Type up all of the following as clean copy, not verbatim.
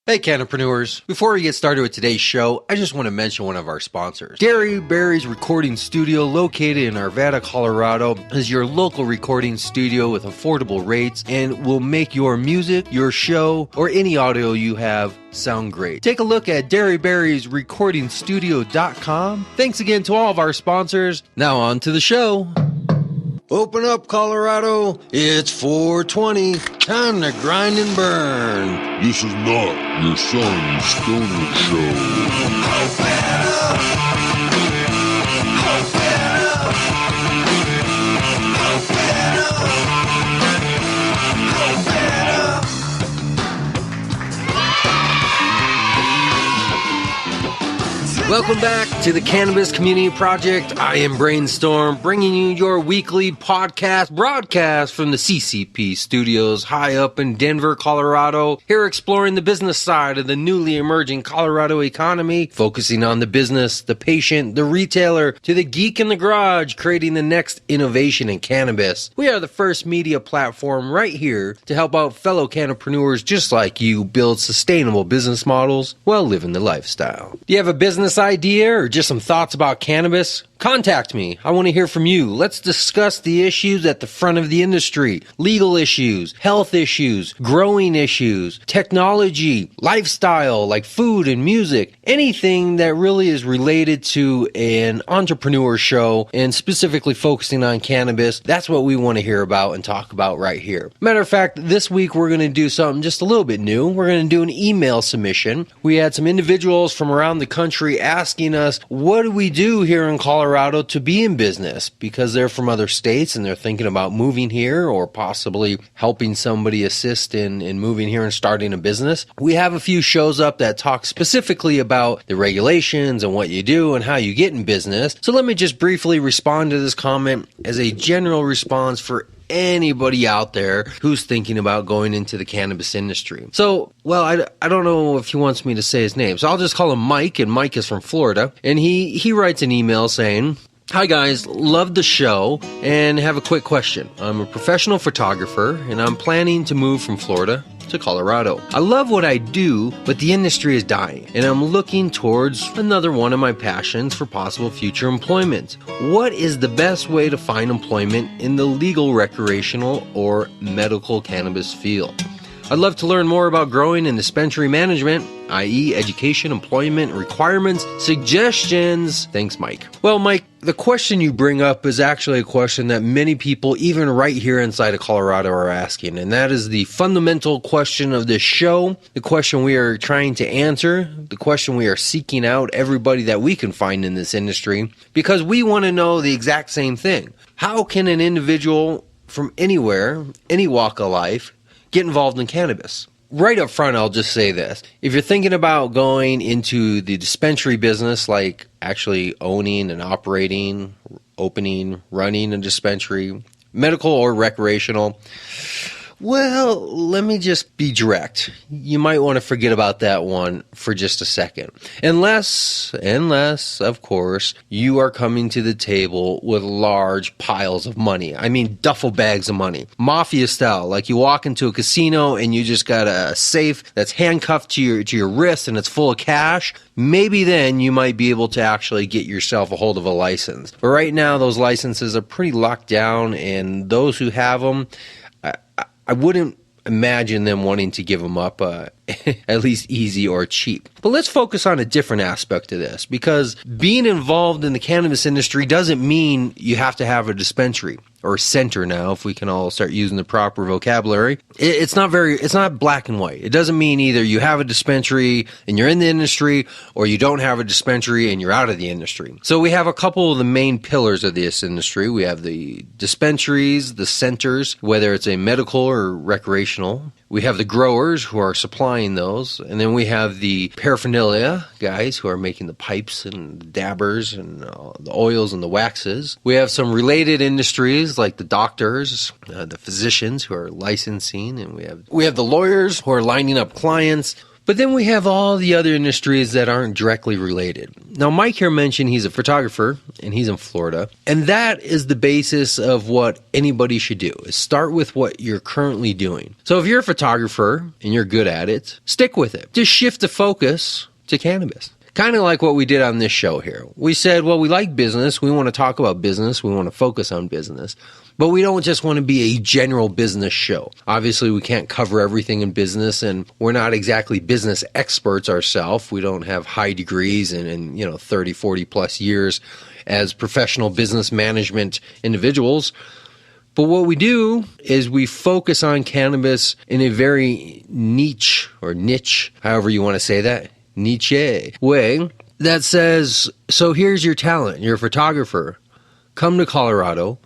Hey, Cannapreneurs. Before we get started with today's show, I just want to mention one of our sponsors. Dairy Berry's Recording Studio, located in Arvada, Colorado, is your local recording studio with affordable rates and will make your music, your show, or any audio you have sound great. Take a look at dairyberriesrecordingstudio.com. Thanks again to all of our sponsors. Now on to the show. Open up, Colorado. It's 420. Time to grind and burn. This is not your son's stoner show. Open up. Open up. Open up. Welcome back to the Cannabis Community Project. I am Brainstorm, bringing you your weekly broadcast from the CCP studios high up in Denver, Colorado. Here exploring the business side of the newly emerging Colorado economy, focusing on the business, the patient, the retailer, to the geek in the garage, creating the next innovation in cannabis. We are the first media platform right here to help out fellow cannapreneurs just like you build sustainable business models while living the lifestyle. Do you have a business idea or just some thoughts about cannabis? Contact me. I want to hear from you. Let's discuss the issues at the front of the industry. Legal issues, health issues, growing issues, technology, lifestyle like food and music. Anything that really is related to an entrepreneur show and specifically focusing on cannabis. That's what we want to hear about and talk about right here. Matter of fact, this week we're going to do something just a little bit new. We're going to do an email submission. We had some individuals from around the country asking us, what do we do here in Colorado to be in business, because they're from other states and they're thinking about moving here or possibly helping somebody assist in moving here and starting a business. We have a few shows up that talk specifically about the regulations and what you do and how you get in business. So let me just briefly respond to this comment as a general response for anybody out there who's thinking about going into the cannabis industry. So, I don't know if he wants me to say his name, so I'll just call him Mike, and Mike is from Florida, and he writes an email saying, "Hi guys, love the show and have a quick question. I'm a professional photographer and I'm planning to move from Florida to Colorado. I love what I do, but the industry is dying and I'm looking towards another one of my passions for possible future employment. What is the best way to find employment in the legal, recreational, or medical cannabis field? I'd love to learn more about growing and dispensary management, i.e. education, employment, requirements, suggestions. Thanks, Mike." Well, Mike, the question you bring up is actually a question that many people, even right here inside of Colorado, are asking. And that is the fundamental question of this show, the question we are trying to answer, the question we are seeking out everybody that we can find in this industry, because we want to know the exact same thing. How can an individual from anywhere, any walk of life, get involved in cannabis? Right up front, I'll just say this. If you're thinking about going into the dispensary business, like actually owning and operating, opening, running a dispensary, medical or recreational, well, let me just be direct. You might want to forget about that one for just a second. Unless, of course, you are coming to the table with large piles of money. I mean, duffel bags of money. Mafia style, like you walk into a casino and you just got a safe that's handcuffed to your wrist and it's full of cash. Maybe then you might be able to actually get yourself a hold of a license. But right now, those licenses are pretty locked down, and those who have them, I wouldn't imagine them wanting to give them up at least easy or cheap. But let's focus on a different aspect of this, because being involved in the cannabis industry doesn't mean you have to have a dispensary or center now, if we can all start using the proper vocabulary. It's not black and white. It doesn't mean either you have a dispensary and you're in the industry, or you don't have a dispensary and you're out of the industry. So we have a couple of the main pillars of this industry. We have the dispensaries, the centers, whether it's a medical or recreational. We have the growers who are supplying those, and then we have the paraphernalia guys who are making the pipes and the dabbers and the oils and the waxes. We have some related industries like the doctors, the physicians who are licensing, and we have the lawyers who are lining up clients. But then we have all the other industries that aren't directly related. Now, Mike here mentioned he's a photographer and he's in Florida. And that is the basis of what anybody should do, is start with what you're currently doing. So if you're a photographer and you're good at it, stick with it. Just shift the focus to cannabis. Kind of like what we did on this show here. We said, well, we like business. We want to talk about business. We want to focus on business. But we don't just want to be a general business show. Obviously, we can't cover everything in business, and we're not exactly business experts ourselves. We don't have high degrees and 30, 40 plus years as professional business management individuals. But what we do is we focus on cannabis in a very niche, however you want to say that, niche way that says, so here's your talent. You're a photographer. Come to Colorado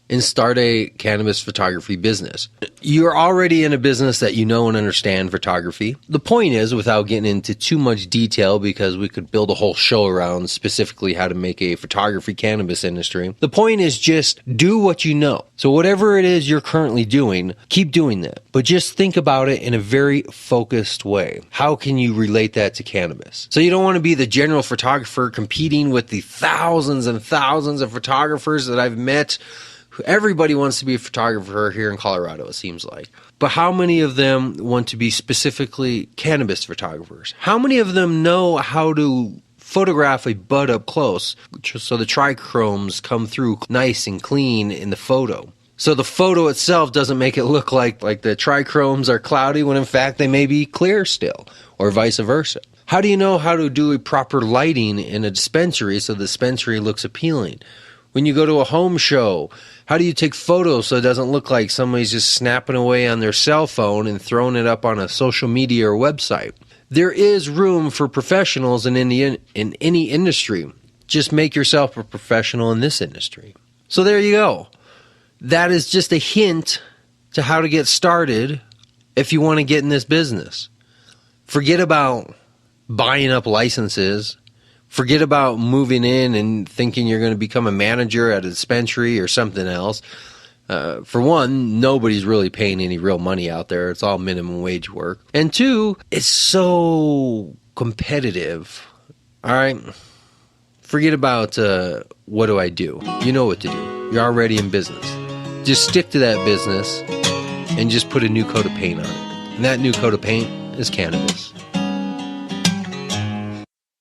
and start a cannabis photography business. You're already in a business that you know and understand photography. The point is, without getting into too much detail, because we could build a whole show around specifically how to make a photography cannabis industry, the point is just do what you know. So whatever it is you're currently doing, keep doing that. But just think about it in a very focused way. How can you relate that to cannabis? So you don't want to be the general photographer competing with the thousands and thousands of photographers that I've met. Everybody wants to be a photographer here in Colorado, it seems like. But how many of them want to be specifically cannabis photographers? How many of them know how to photograph a bud up close so the trichromes come through nice and clean in the photo? So the photo itself doesn't make it look like the trichromes are cloudy when in fact they may be clear still, or vice versa. How do you know how to do a proper lighting in a dispensary so the dispensary looks appealing? When you go to a home show, how do you take photos so it doesn't look like somebody's just snapping away on their cell phone and throwing it up on a social media or website? There is room for professionals in any industry. Just make yourself a professional in this industry. So there you go. That is just a hint to how to get started if you want to get in this business. Forget about buying up licenses. Forget about moving in and thinking you're going to become a manager at a dispensary or something else. For one, nobody's really paying any real money out there. It's all minimum wage work. And two, it's so competitive. All right? Forget about what do I do? You know what to do. You're already in business. Just stick to that business and just put a new coat of paint on it. And that new coat of paint is cannabis.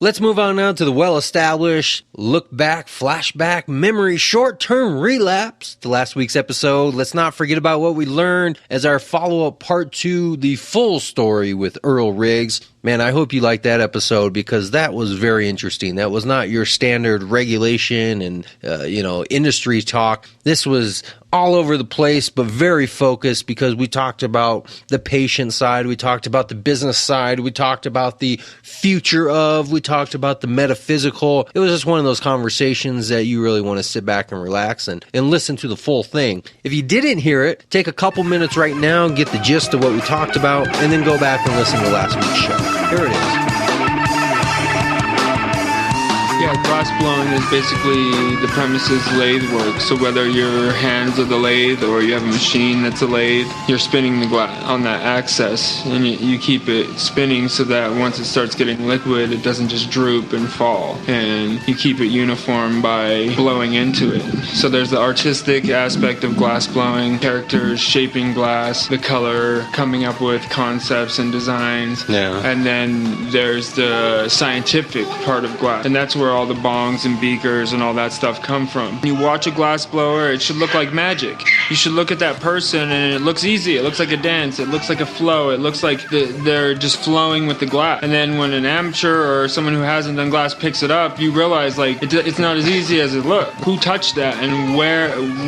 Let's move on now to the well-established look back, flashback, memory, short-term relapse to last week's episode. Let's not forget about what we learned as our follow-up part 2, the full story with Earl Riggs. Man, I hope you liked that episode because that was very interesting. That was not your standard regulation and, industry talk. This was all over the place, but very focused because we talked about the patient side. We talked about the business side. We talked about the future of. We talked about the metaphysical. It was just one of those conversations that you really want to sit back and relax and listen to the full thing. If you didn't hear it, take a couple minutes right now and get the gist of what we talked about, and then go back and listen to last week's show. Here it is. Yeah, glass blowing is basically the premise is lathe work. So whether your hands are the lathe or you have a machine that's a lathe, you're spinning the glass on that axis, and you keep it spinning so that once it starts getting liquid, it doesn't just droop and fall. And you keep it uniform by blowing into it. So there's the artistic aspect of glass blowing, characters shaping glass, the color, coming up with concepts and designs. Yeah. And then there's the scientific part of glass, and that's where all the bongs and beakers and all that stuff come from. When you watch a glass blower, it should look like magic. You should look at that person and it looks easy. It looks like a dance. It looks like a flow. It looks like they're just flowing with the glass. And then when an amateur or someone who hasn't done glass picks it up, you realize it's not as easy as it looked. Who touched that and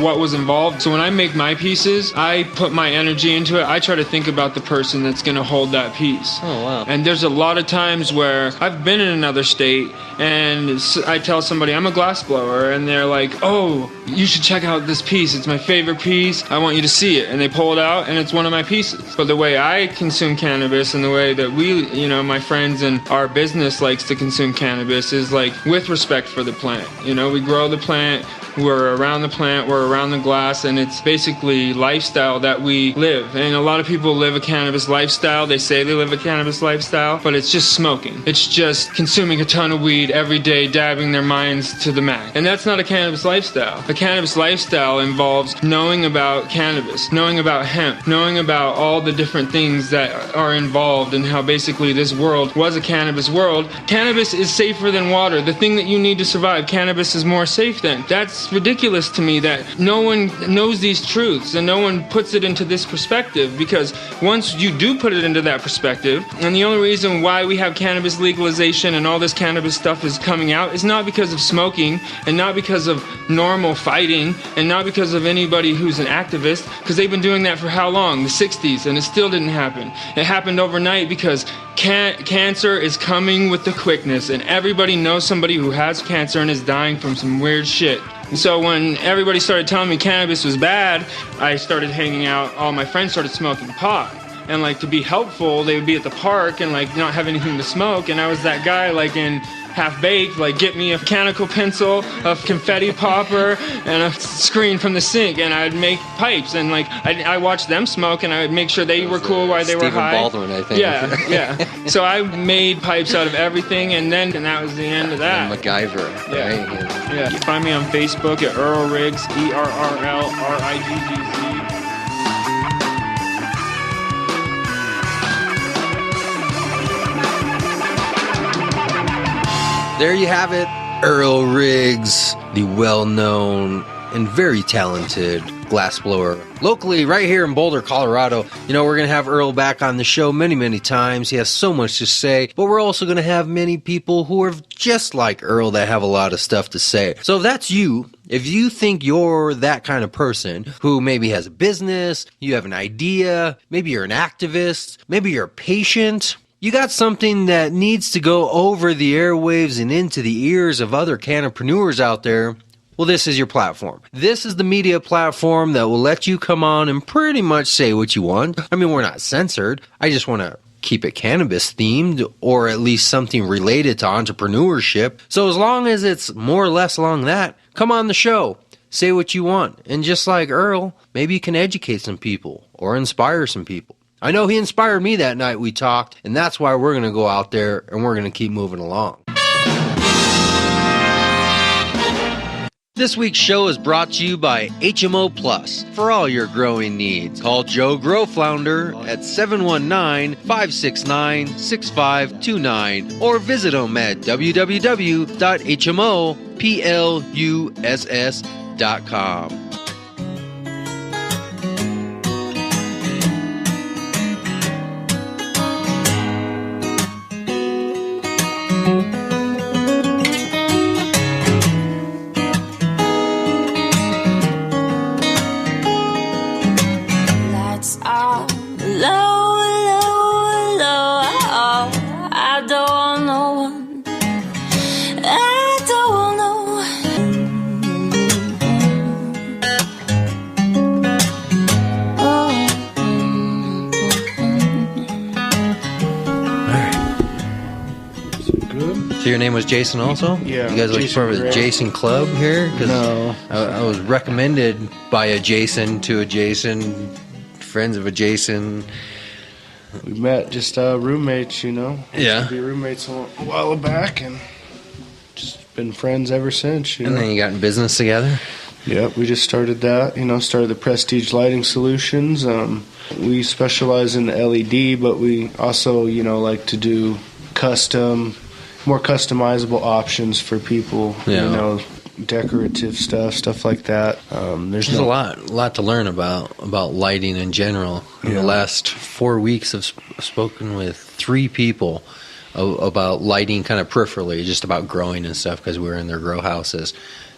what was involved? So when I make my pieces, I put my energy into it. I try to think about the person that's going to hold that piece. Oh, wow. And there's a lot of times where I've been in another state and I tell somebody I'm a glass blower and they're like, oh, you should check out this piece. It's my favorite piece. I want you to see it. And they pull it out and it's one of my pieces. But the way I consume cannabis and the way that we, my friends and our business likes to consume cannabis is with respect for the plant. We grow the plant. We're around the plant, we're around the glass, and it's basically lifestyle that we live. And a lot of people live a cannabis lifestyle. They say they live a cannabis lifestyle, but it's just smoking. It's just consuming a ton of weed every day, dabbing their minds to the max. And that's not a cannabis lifestyle. A cannabis lifestyle involves knowing about cannabis, knowing about hemp, knowing about all the different things that are involved, and how basically this world was a cannabis world. Cannabis is safer than water. The thing that you need to survive, cannabis is more safe than. That's ridiculous to me that no one knows these truths and no one puts it into this perspective, because once you do put it into that perspective, and the only reason why we have cannabis legalization and all this cannabis stuff is coming out is not because of smoking and not because of normal fighting and not because of anybody who's an activist, because they've been doing that for how long? The 60s, and it still didn't happen. It happened overnight because cancer is coming with the quickness, and everybody knows somebody who has cancer and is dying from some weird shit. And so when everybody started telling me cannabis was bad, I started hanging out. All my friends started smoking pot. And like, to be helpful, they would be at the park and like not have anything to smoke. And I was that guy like in Half Baked, like, get me a mechanical pencil, a confetti popper, and a screen from the sink, and I'd make pipes. And like, I watched them smoke, and I would make sure they were cool while they were high. Stephen Baldwin, I think. Yeah. So I made pipes out of everything, and that was the end of that. And MacGyver, Yeah. right? Yeah. You find me on Facebook at Earl Riggs, ERRLRIGGZ. There you have it, Earl Riggs, the well-known and very talented glassblower, locally right here in Boulder, Colorado. You know, we're going to have Earl back on the show many, many times. He has so much to say, but we're also going to have many people who are just like Earl that have a lot of stuff to say. So if that's you, if you think you're that kind of person who maybe has a business, you have an idea, maybe you're an activist, maybe you're a patient, you got something that needs to go over the airwaves and into the ears of other cannapreneurs out there, well, this is your platform. This is the media platform that will let you come on and pretty much say what you want. I mean, we're not censored. I just want to keep it cannabis themed, or at least something related to entrepreneurship. So as long as it's more or less along that, come on the show. Say what you want. And just like Earl, maybe you can educate some people or inspire some people. I know he inspired me that night we talked, and that's why we're going to go out there and we're going to keep moving along. This week's show is brought to you by HMO Plus for all your growing needs. Call Joe Grow Flounder at 719-569-6529 or visit him at www.hmopluss.com. So your name was Jason also? Yeah. You guys like part of the Jason Club here? No. I was recommended by a Jason to a Jason, friends of a Jason. We met just roommates, you know. Yeah. Used to be roommates a while back, and just been friends ever since, you know. And then you got in business together? Yep, we just started that, started the Prestige Lighting Solutions. We specialize in LED, but we also, like to do more customizable options for people, decorative stuff like that. There's a lot to learn about lighting in general. In the last 4 weeks, I've spoken with 3 people about lighting kind of peripherally, just about growing and stuff, because we were in their grow houses.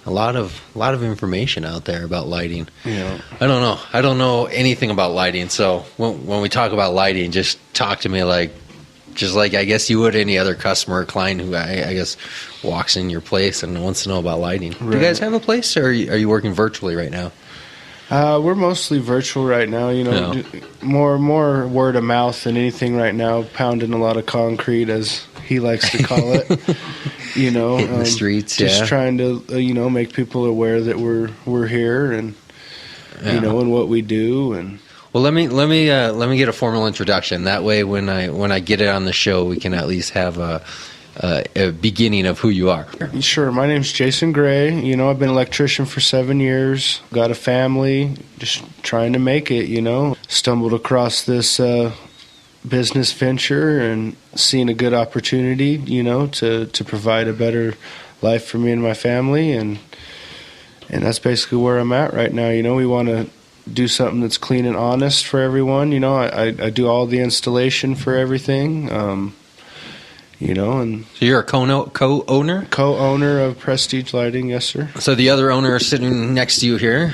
A lot of information out there about lighting. Yeah. I don't know anything about lighting, so when we talk about lighting, just talk to me like I guess you would any other customer or client who I guess walks in your place and wants to know about lighting. Right. Do you guys have a place, or are you working virtually right now? We're mostly virtual right now, more word of mouth than anything right now, pounding a lot of concrete as he likes to call it. You know, Hitting the streets, just yeah. trying to make people aware that we're here and and what we do. And Well, let me get a formal introduction. That way, when I get it on the show, we can at least have a beginning of who you are. Sure, my name's Jason Gray. You know, I've been an electrician for 7 years. Got a family, just trying to make it. You know, stumbled across this business venture and seen a good opportunity. You know, to provide a better life for me and my family, and that's basically where I'm at right now. You know, we want to do something that's clean and honest for everyone. You know, I do all the installation for everything. You know, and So you're a co-owner? Co-owner of Prestige Lighting, yes, sir. So the other owner is sitting next to you here.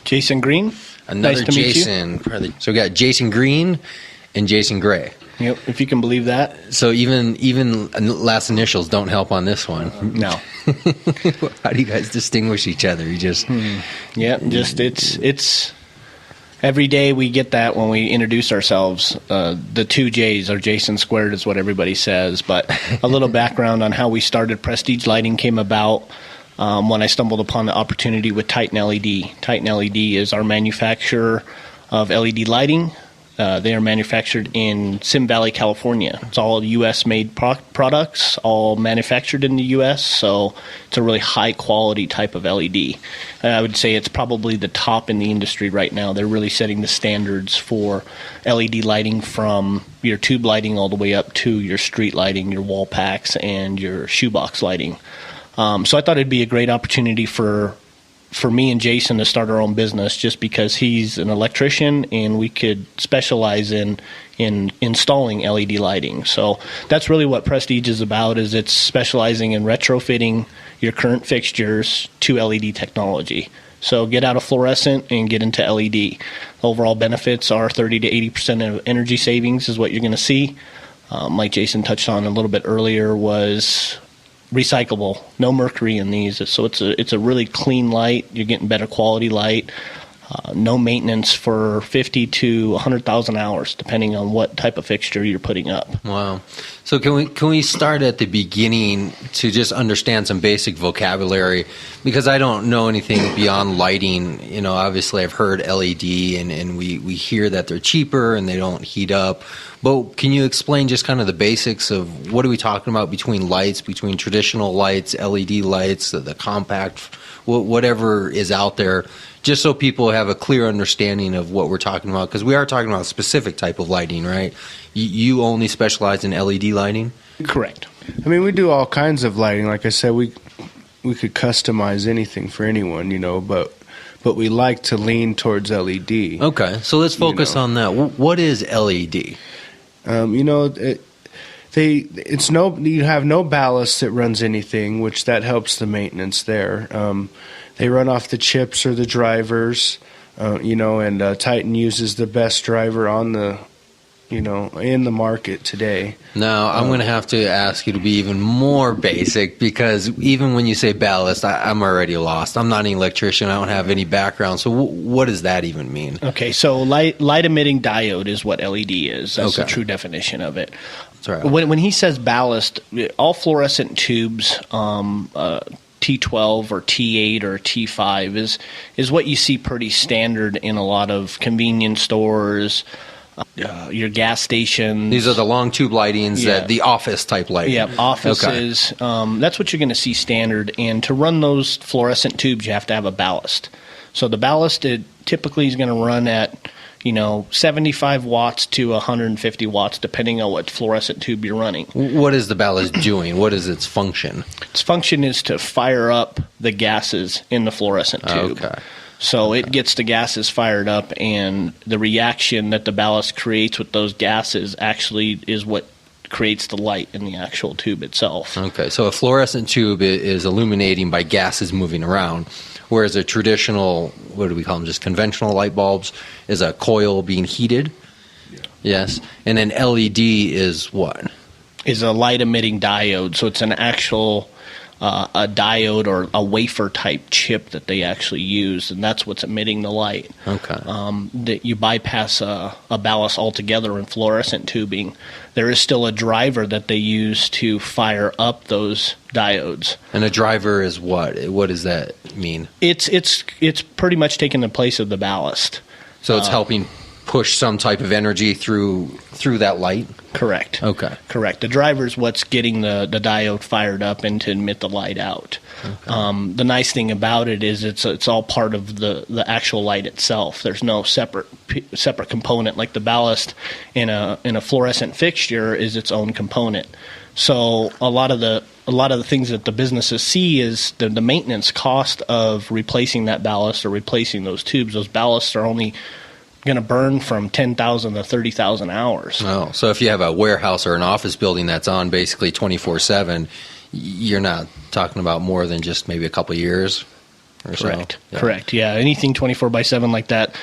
Jason Green. Another Nice to meet you. Jason. So we got Jason Green and Jason Gray. Yep, if you can believe that. So even last initials don't help on this one. No. How do you guys distinguish each other? You just Yeah, just it's every day we get that when we introduce ourselves. The two J's, or Jason squared, is what everybody says. But a little background on how we started Prestige Lighting came about when I stumbled upon the opportunity with Titan LED. Titan LED is our manufacturer of LED lighting. They are manufactured in Sim Valley, California. It's all U.S.-made products, all manufactured in the U.S., so it's a really high-quality type of LED. I would say it's probably the top in the industry right now. They're really setting the standards for LED lighting, from your tube lighting all the way up to your street lighting, your wall packs, and your shoebox lighting. So I thought it'd be a great opportunity for me and Jason to start our own business, just because he's an electrician and we could specialize in installing LED lighting. So that's really what Prestige is about, is it's specializing in retrofitting your current fixtures to LED technology. So get out of fluorescent and get into LED. Overall benefits are 30 to 80% of energy savings is what you're going to see. Like Jason touched on a little bit earlier, was recyclable, no mercury in these, so it's a really clean light. You're getting better quality light. No maintenance for 50 to 100,000 hours, depending on what type of fixture you're putting up. Wow. So can we start at the beginning to just understand some basic vocabulary, because I don't know anything beyond lighting. You know, obviously I've heard LED and we hear that they're cheaper and they don't heat up. But can you explain just kind of the basics of what are we talking about between lights, between traditional lights, LED lights, the compact, whatever is out there, just so people have a clear understanding of what we're talking about? Because we are talking about a specific type of lighting, right? You only specialize in LED lighting? Correct. I mean, we do all kinds of lighting. Like I said, we could customize anything for anyone, you know, but we like to lean towards LED. Okay, so let's focus on that. What is LED? You know, you have no ballast that runs anything, which that helps the maintenance there. They run off the chips or the drivers, you know, and Titan uses the best driver on the, you know, in the market today. Now, I'm going to have to ask you to be even more basic, because even when you say ballast, I'm already lost. I'm not an electrician. I don't have any background. So what does that even mean? Okay, so light emitting diode is what LED is. That's the Okay. true definition of it. That's right. When he says ballast, all fluorescent tubes, T12 or T8 or T5 is what you see pretty standard in a lot of convenience stores, your gas stations. These are the long tube lightings, Yeah. the office type lighting. Yeah, offices. That's what you're going to see standard. And to run those fluorescent tubes, you have to have a ballast. So the ballast, it typically is going to run at, 75 watts to 150 watts, depending on what fluorescent tube you're running. What is the ballast doing? What is its function? Its function is to fire up the gases in the fluorescent tube. Okay. So it gets the gases fired up, and the reaction that the ballast creates with those gases actually is what creates the light in the actual tube itself. Okay, so a fluorescent tube is illuminating by gases moving around, whereas a traditional, what do we call them, just conventional light bulbs, is a coil being heated. Yeah. Yes, and then LED is what? Is a light emitting diode. So it's an actual a diode or a wafer type chip that they actually use, and that's what's emitting the light. Okay. That you bypass a ballast altogether in fluorescent tubing. There is still a driver that they use to fire up those diodes. And a driver is what? What does that mean? It's pretty much taking the place of the ballast. So it's helping push some type of energy through that light? Correct. Okay. Correct. The driver is what's getting the diode fired up and to emit the light out. Okay. The nice thing about it is it's all part of the actual light itself. There's no separate component like the ballast in a fluorescent fixture is its own component. So a lot of the things that the businesses see is the maintenance cost of replacing that ballast or replacing those tubes. Those ballasts are only going to burn from 10,000 to 30,000 hours. Oh, so if you have a warehouse or an office building that's on basically 24/7, you're not talking about more than just maybe a couple years or Correct. so. Yeah. Correct. Yeah, anything 24/7 like that.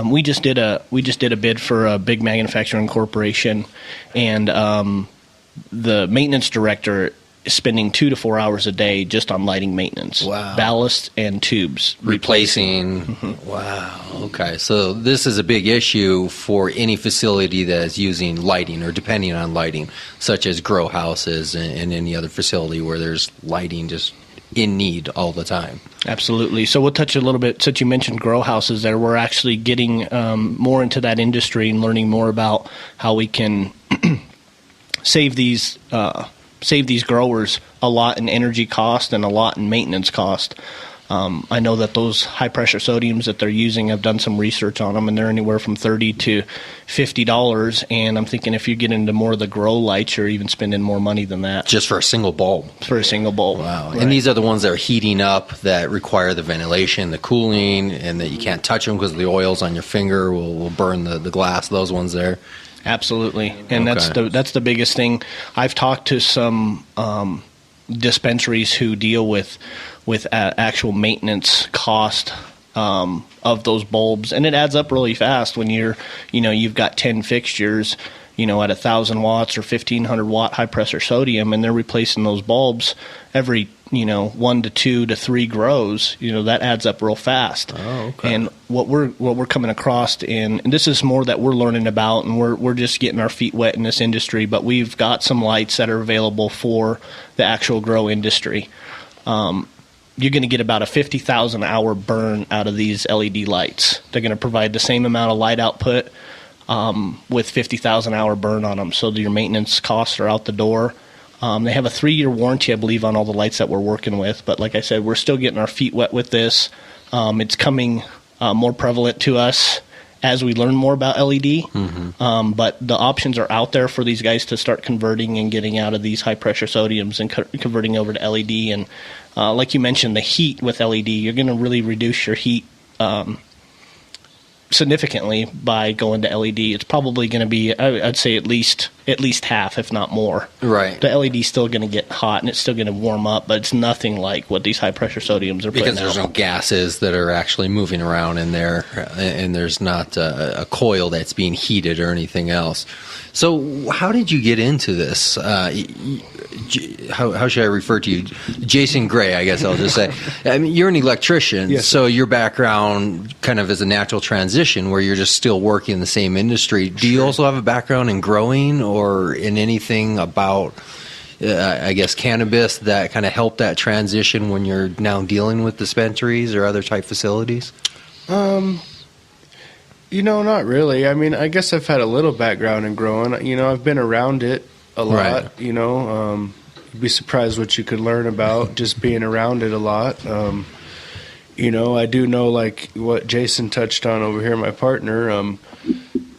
We just did a bid for a big manufacturing corporation, and the maintenance director is spending 2 to 4 hours a day just on lighting maintenance. Wow. Ballast and tubes. Replacing. Mm-hmm. Wow. Okay. So this is a big issue for any facility that is using lighting or depending on lighting, such as grow houses and any other facility where there's lighting just in need all the time. Absolutely. So we'll touch a little bit, since you mentioned grow houses there, we're actually getting more into that industry and learning more about how we can save these growers a lot in energy cost and a lot in maintenance cost. I know that those high-pressure sodiums that they're using, I've done some research on them, and they're anywhere from $30 to $50, and I'm thinking if you get into more of the grow lights, you're even spending more money than that. Just for a single bulb. For a single bulb. Wow. Right. And these are the ones that are heating up, that require the ventilation, the cooling, and that you can't touch them because the oils on your finger will burn the glass, those ones there. Absolutely, and that's the biggest thing. I've talked to some dispensaries who deal with actual maintenance cost of those bulbs, and it adds up really fast when you've got 10 fixtures, at 1,000 watts or 1,500 watt high pressure sodium, and they're replacing those bulbs every 1 to 2 to 3 grows. That adds up real fast. Oh, okay. And what we're coming across and this is more that we're learning about, and we're just getting our feet wet in this industry. But we've got some lights that are available for the actual grow industry. You're going to get about a 50,000 hour burn out of these LED lights. They're going to provide the same amount of light output with 50,000 hour burn on them. So your maintenance costs are out the door. They have a 3-year warranty, I believe, on all the lights that we're working with. But like I said, we're still getting our feet wet with this. It's coming more prevalent to us as we learn more about LED. Mm-hmm. But the options are out there for these guys to start converting and getting out of these high-pressure sodiums and converting over to LED. And like you mentioned, the heat with LED, you're going to really reduce your heat significantly by going to LED. It's probably going to be, I'd say, at least half, if not more. Right. The LED is still going to get hot and it's still going to warm up, but it's nothing like what these high pressure sodiums are putting because there's out. no gases that are actually moving around in there, and there's not a coil that's being heated or anything else. So how did you get into this? How should I refer to you? Jason Gray, I guess I'll just say. I mean, you're an electrician, Yes, so your background kind of is a natural transition where you're just still working in the same industry. Do you also have a background in growing or in anything about, I guess, cannabis that kind of helped that transition when you're now dealing with dispensaries or other type facilities? Not really. I mean, I guess I've had a little background in growing. I've been around it a lot. Right. You'd be surprised what you could learn about just being around it a lot. I do know, like what Jason touched on over here, my partner,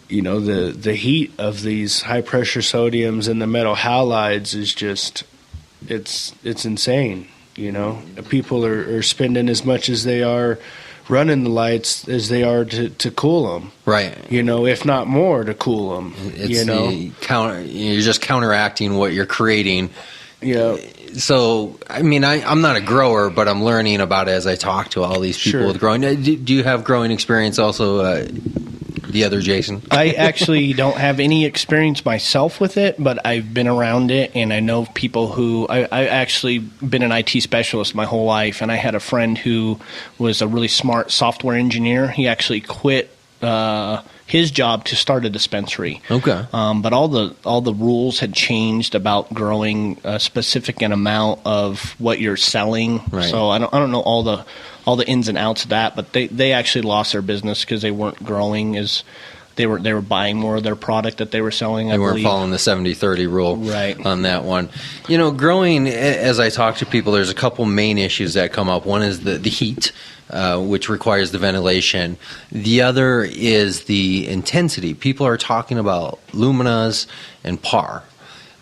the heat of these high pressure sodiums and the metal halides is just, it's insane. People are spending as much as they are running the lights as they are to cool them. Right. If not more to cool them. You're just counteracting what you're creating. Yeah. So, I mean, I'm not a grower, but I'm learning about it as I talk to all these people Sure. with growing. Do you have growing experience also, the other Jason? I actually don't have any experience myself with it, but I've been around it, and I know people who I actually been an IT specialist my whole life, and I had a friend who was a really smart software engineer. He actually quit his job to start a dispensary. Okay. But all the rules had changed about growing a specific amount of what you're selling. Right. So I don't know all the ins and outs of that, but they actually lost their business because they weren't growing as they were buying more of their product that they were selling. They weren't following the 70-30 rule Right. on that one. Growing, as I talk to people, there's a couple main issues that come up. One is the heat, which requires the ventilation. The other is the intensity. People are talking about luminas and par.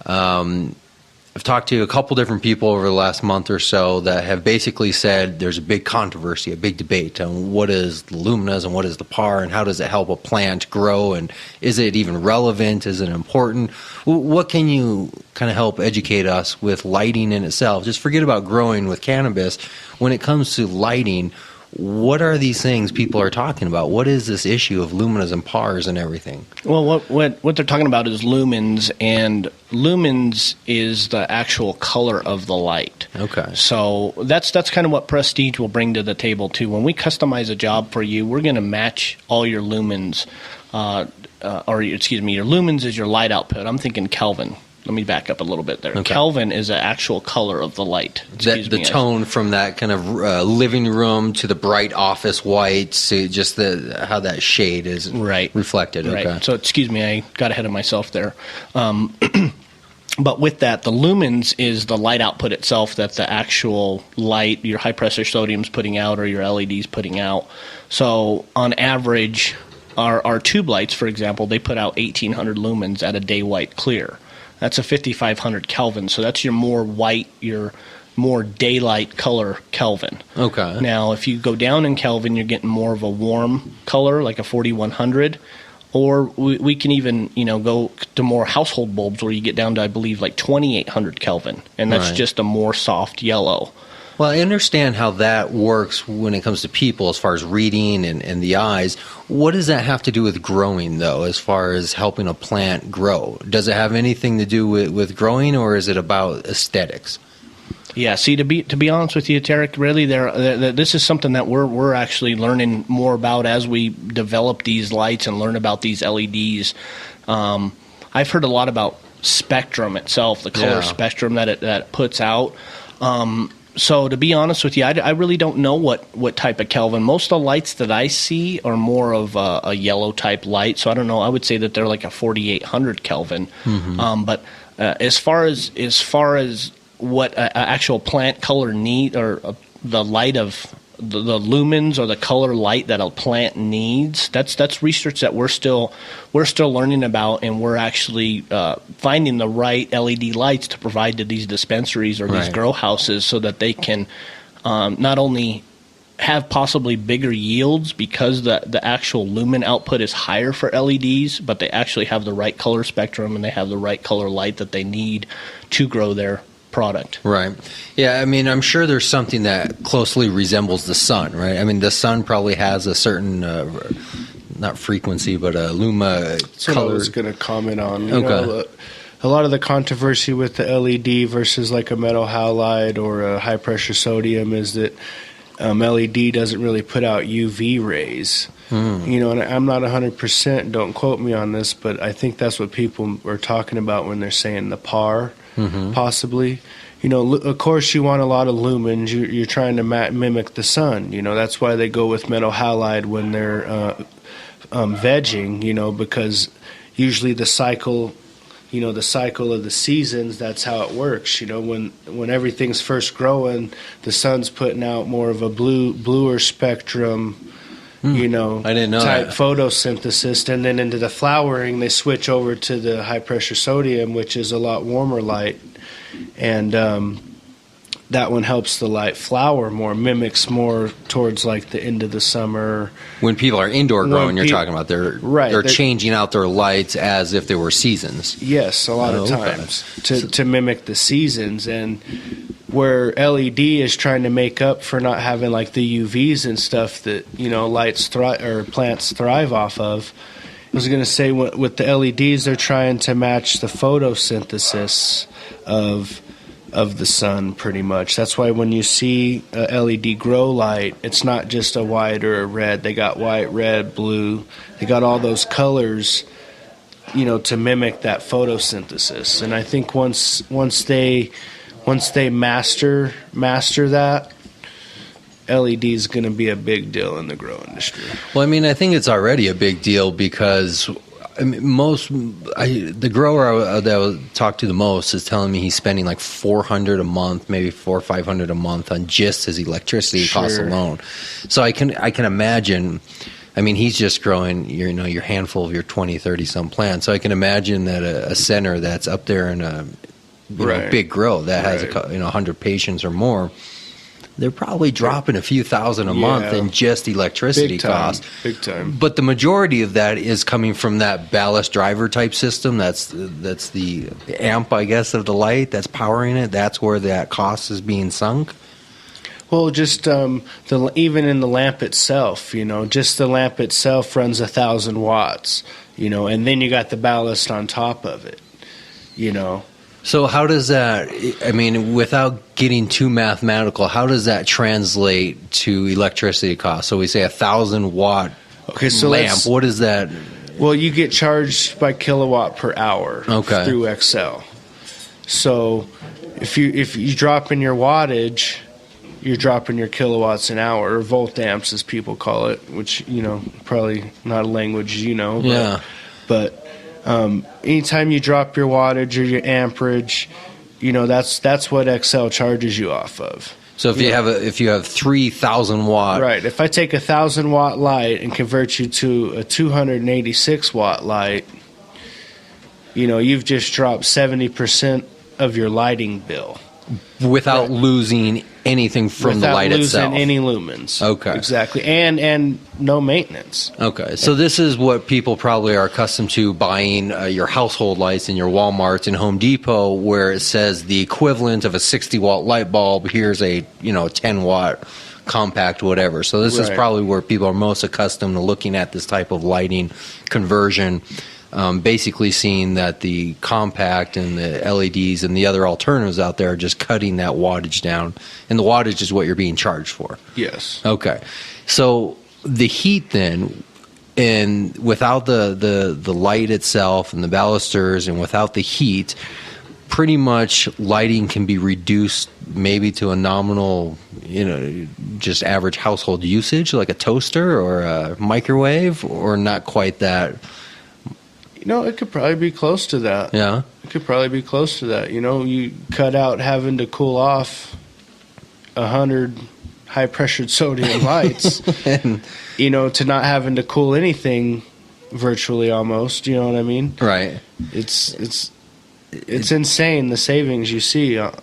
I've talked to a couple different people over the last month or so that have basically said there's a big controversy, a big debate on what is the luminas and what is the par and how does it help a plant grow, and is it even relevant? Is it important? What can you kind of help educate us with lighting in itself? Just forget about growing with cannabis. When it comes to lighting, what are these things people are talking about? What is this issue of luminas and pars and everything? Well, what they're talking about is lumens, and lumens is the actual color of the light. Okay. So that's kind of what Prestige will bring to the table too. When we customize a job for you, we're going to match all your lumens, your lumens is your light output. I'm thinking Kelvin. Let me back up a little bit there. Okay. Kelvin is the actual color of the light. The tone from that kind of living room to the bright office white to just how that shade is reflected. Right. Okay. So excuse me, I got ahead of myself there. But with that, the lumens is the light output itself that the actual light, your high pressure sodium's putting out or your LED's putting out. So on average, our tube lights, for example, they put out 1,800 lumens at a day white clear. That's a 5,500 Kelvin, so that's your more white, your more daylight color Kelvin. Okay. Now, if you go down in Kelvin, you're getting more of a warm color, like a 4,100, or we can even go to more household bulbs where you get down to, I believe, like 2,800 Kelvin, and that's just a more soft yellow. Well, I understand how that works when it comes to people as far as reading and the eyes. What does that have to do with growing, though, as far as helping a plant grow? Does it have anything to do with growing, or is it about aesthetics? Yeah, see, to be honest with you, Tarek, really, this is something that we're actually learning more about as we develop these lights and learn about these LEDs. I've heard a lot about spectrum itself, the color spectrum that it puts out. So to be honest with you, I really don't know what type of Kelvin. Most of the lights that I see are more of a yellow type light. So I don't know. I would say that they're like a 4,800 Kelvin. Mm-hmm. But as far as what an actual plant color need or the light of the lumens or the color light that a plant needs, that's research that we're still learning about, and we're actually finding the right LED lights to provide to these dispensaries or these grow houses so that they can not only have possibly bigger yields because the actual lumen output is higher for LEDs, but they actually have the right color spectrum and they have the right color light that they need to grow their product. Right. Yeah, I mean, I'm sure there's something that closely resembles the sun, right? I mean, the sun probably has a certain, not frequency, but a luma That's what color. I was going to comment on. You know, a lot of the controversy with the LED versus like a metal halide or a high-pressure sodium is that LED doesn't really put out UV rays. You know, and I'm not 100%, don't quote me on this, but I think that's what people are talking about when they're saying the PAR. Possibly. You know, of course you want a lot of lumens. You're trying to mimic the sun. You know, that's why they go with metal halide when they're vegging, you know, because usually the cycle of the seasons, that's how it works. You know, when everything's first growing, the sun's putting out more of a bluer spectrum, you know, I didn't know type that. photosynthesis, and then into the flowering they switch over to the high pressure sodium, which is a lot warmer light, and that one helps the light flower more, mimics more towards like the end of the summer. When people are indoor growing, you're talking about they're changing out their lights as if they were seasons. Yes, a lot of times to mimic the seasons, and where LED is trying to make up for not having like the UVs and stuff that, you know, plants thrive off of. was going to say, with the LEDs, they're trying to match the photosynthesis of the sun, pretty much. That's why when you see a LED grow light, it's not just a white or a red. They got white, red, blue. They got all those colors, to mimic that photosynthesis. And I think once they master that, LED is going to be a big deal in the grow industry. Well, I mean, I think it's already a big deal because the grower that I talked to the most is telling me he's spending like $400 a month, maybe $400 or $500 a month on just his electricity costs alone. So I can imagine. I mean, he's just growing your handful of your 20, 30 some plants. So I can imagine that a center that's up there in a big grow that has 100 patients or more, they're probably dropping a few thousand a month in just electricity costs. Big time. But the majority of that is coming from that ballast driver type system. That's the amp, I guess, of the light that's powering it. That's where that cost is being sunk. Well, just even in the lamp itself, just the lamp itself runs 1,000 watts, and then you got the ballast on top of it, So how does that, I mean, without getting too mathematical, how does that translate to electricity costs? So we say 1,000 watt lamp. What is that? Well, you get charged by kilowatt per hour through Excel. So if you drop in your wattage, you're dropping your kilowatts an hour, or volt amps as people call it, which, probably not a language But anytime you drop your wattage or your amperage, that's what Excel charges you off of. So if you have 3,000 watt, right? If I take 1,000 watt light and convert you to a 286 watt light, you've just dropped 70% of your lighting bill without losing anything from the light itself. Without losing any lumens. Okay. Exactly. And no maintenance. Okay. So this is what people probably are accustomed to buying your household lights in your Walmarts and Home Depot, where it says the equivalent of a 60 watt light bulb. Here's a 10 watt compact whatever. So this is probably where people are most accustomed to looking at this type of lighting conversion. Basically seeing that the compact and the LEDs and the other alternatives out there are just cutting that wattage down, and the wattage is what you're being charged for. Yes. Okay. So the heat then, and without the light itself and the balusters, and without the heat, pretty much lighting can be reduced maybe to a nominal, just average household usage, like a toaster or a microwave, or not quite that. It could probably be close to that. Yeah. It could probably be close to that. You cut out having to cool off 100 high-pressured sodium lights, and, to not having to cool anything virtually almost, you know what I mean? Right. It's insane, the savings you see, on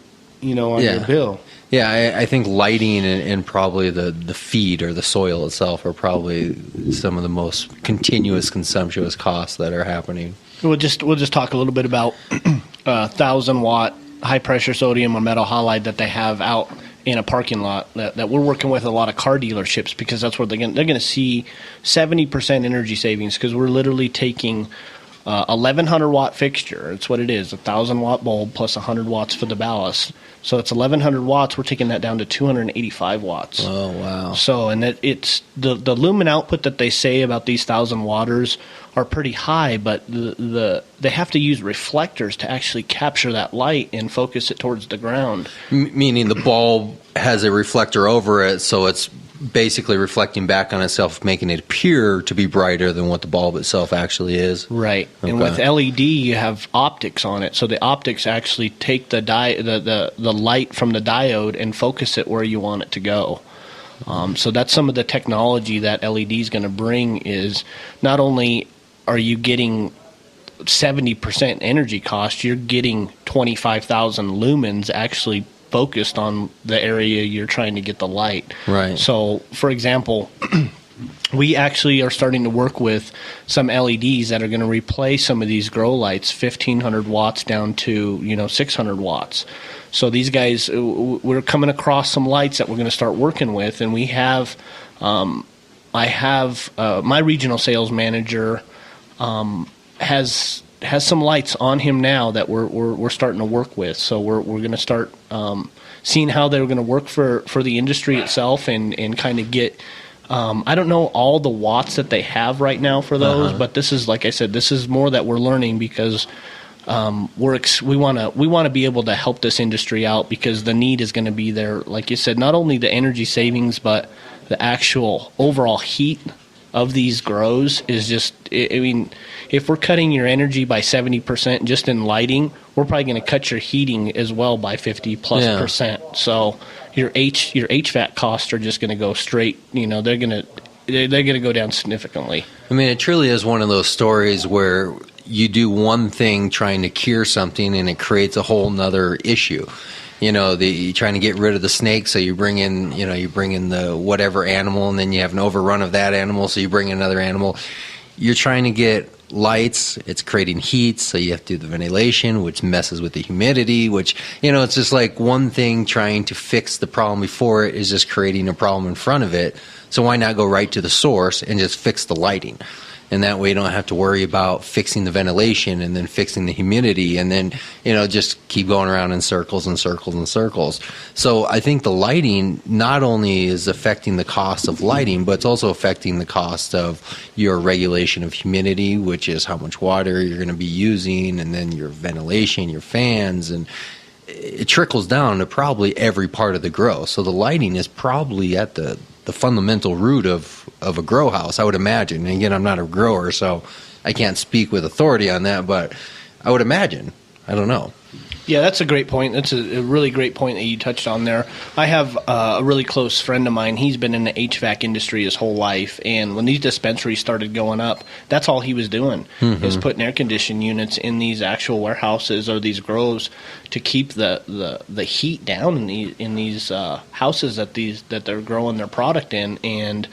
your bill. Yeah, I think lighting and probably the feed or the soil itself are probably some of the most continuous consumptuous costs that are happening. We'll just talk a little bit about 1,000 watt high pressure sodium or metal halide that they have out in a parking lot that we're working with a lot of car dealerships, because that's where they're going to see 70% energy savings, because we're literally taking 1,100 watt fixture. It's what it is, 1,000 watt bulb plus 100 watts for the ballast. So it's 1,100 watts. We're taking that down to 285 watts. Oh, wow. So, and it's the lumen output that they say about these 1,000 watters are pretty high, but they have to use reflectors to actually capture that light and focus it towards the ground. Meaning the bulb has a reflector over it, so it's basically reflecting back on itself, making it appear to be brighter than what the bulb itself actually is. Right. Okay. And with LED, you have optics on it, so the optics actually take the light from the diode and focus it where you want it to go. So that's some of the technology that LED is going to bring. Is not only are you getting 70% energy cost, you're getting 25,000 lumens actually focused on the area you're trying to get the light. Right. So, for example, we actually are starting to work with some LEDs that are going to replace some of these grow lights, 1,500 watts down to 600 watts. So these guys, we're coming across some lights that we're going to start working with, and we have, I have my regional sales manager has some lights on him now that we're starting to work with. So we're going to start seeing how they're going to work for the industry itself, and kind of get. I don't know all the watts that they have right now for those, but this is, like I said, this is more that we're learning, because we want to be able to help this industry out, because the need is going to be there. Like you said, not only the energy savings, but the actual overall heat of these grows is just, I mean, if we're cutting your energy by 70% just in lighting, we're probably going to cut your heating as well by 50+%. So your HVAC costs are just going to go straight, they're going to go down significantly. I mean, it truly is one of those stories where you do one thing trying to cure something and it creates a whole nother issue. You're trying to get rid of the snake, so you bring in the whatever animal, and then you have an overrun of that animal, so you bring in another animal. You're trying to get lights, it's creating heat, so you have to do the ventilation, which messes with the humidity, which, it's just like one thing trying to fix the problem before it is just creating a problem in front of it. So why not go right to the source and just fix the lighting? And that way you don't have to worry about fixing the ventilation and then fixing the humidity and then, just keep going around in circles and circles and circles. So I think the lighting not only is affecting the cost of lighting, but it's also affecting the cost of your regulation of humidity, which is how much water you're going to be using, and then your ventilation, your fans, and it trickles down to probably every part of the grow. So the lighting is probably at the fundamental root of a grow house, I would imagine. And again, I'm not a grower, so I can't speak with authority on that, but I would imagine. I don't know. Yeah, that's a great point. That's a really great point that you touched on there. I have a really close friend of mine. He's been in the HVAC industry his whole life, and when these dispensaries started going up, that's all he was doing, is putting air conditioning units in these actual warehouses or these grows to keep the heat down in these houses that they're growing their product in. And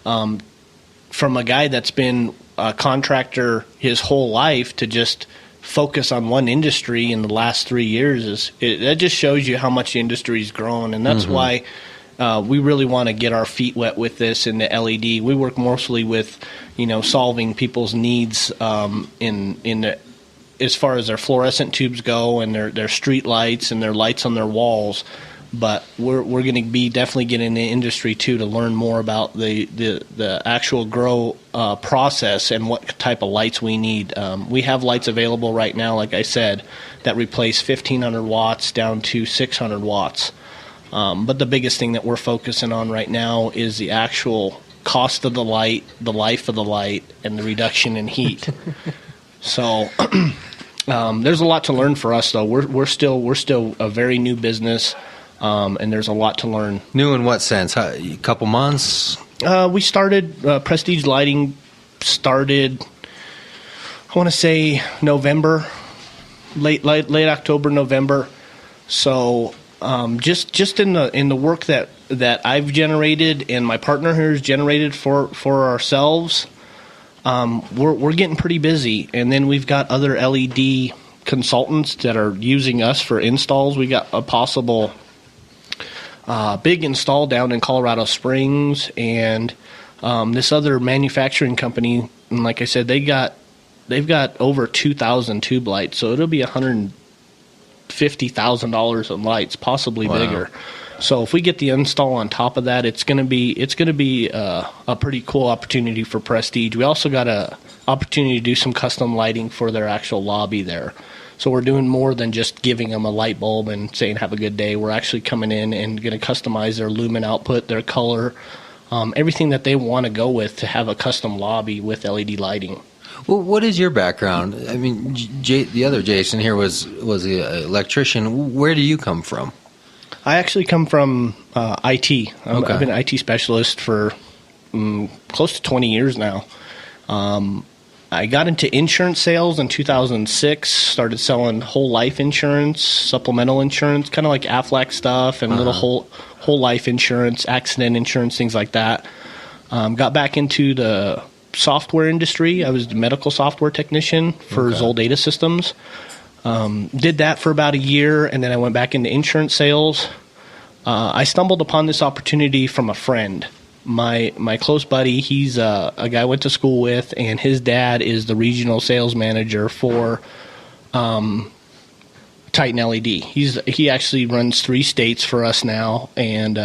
from a guy that's been a contractor his whole life to just focus on one industry in the last 3 years, that just shows you how much the industry's grown. And that's why we really want to get our feet wet with this in the LED. We work mostly with, solving people's needs as far as their fluorescent tubes go, and their street lights and their lights on their walls. But we're going to be definitely getting in the industry too, to learn more about the actual grow process and what type of lights we need. We have lights available right now, like I said, that replace 1,500 watts down to 600 watts. But the biggest thing that we're focusing on right now is the actual cost of the light, the life of the light, and the reduction in heat. So there's a lot to learn for us, though. We're still a very new business. And there's a lot to learn. New in what sense? A couple months? We started, Prestige Lighting started, I want to say November, late October, November. So just in the work that I've generated and my partner here has generated for ourselves, we're getting pretty busy. And then we've got other LED consultants that are using us for installs. We got a possible big install down in Colorado Springs, and this other manufacturing company, and like I said, they've got over 2,000 tube lights, so it'll be $150,000 in lights, possibly bigger. So if we get the install on top of that, it's gonna be a pretty cool opportunity for Prestige. We also got a opportunity to do some custom lighting for their actual lobby there. So we're doing more than just giving them a light bulb and saying have a good day. We're actually coming in and going to customize their lumen output, their color, everything that they want to go with to have a custom lobby with LED lighting. Well, what is your background? I mean, the other Jason here was an electrician. Where do you come from? I actually come from IT. I've been an IT specialist for close to 20 years now. I got into insurance sales in 2006, started selling whole life insurance, supplemental insurance, kind of like Aflac stuff, and little whole life insurance, accident insurance, things like that. Got back into the software industry. I was the medical software technician for Zoll Data Systems. Did that for about a year, and then I went back into insurance sales. I stumbled upon this opportunity from a friend. my close buddy, he's a guy I went to school with, and his dad is the regional sales manager for Titan LED. He actually runs 3 states for us now, and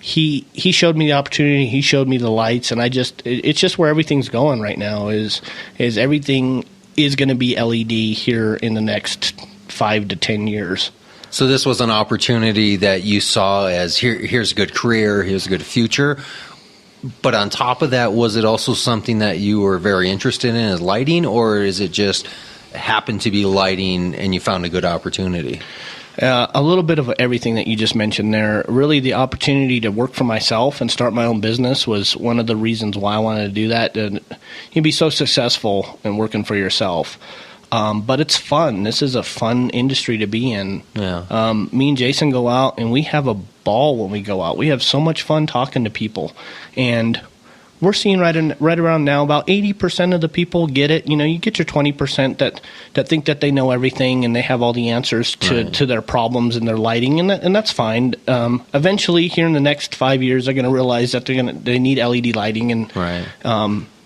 he showed me the opportunity. He showed me the lights, and it's just where everything's going right now. Is everything is going to be LED here in the next 5 to 10 years. So this was an opportunity that you saw as here's a good career, here's a good future. But on top of that, was it also something that you were very interested in as lighting, or is it just happened to be lighting and you found a good opportunity? A little bit of everything that you just mentioned there. Really, the opportunity to work for myself and start my own business was one of the reasons why I wanted to do that. And you'd be so successful in working for yourself. But it's fun. This is a fun industry to be in. Yeah. Me and Jason go out, and we have a ball when we go out. We have so much fun talking to people. And we're seeing right around now about 80% of the people get it. You get your 20% that think that they know everything and they have all the answers to their problems and their lighting, and that's fine. Eventually, here in the next 5 years, they're going to realize that they need LED lighting, and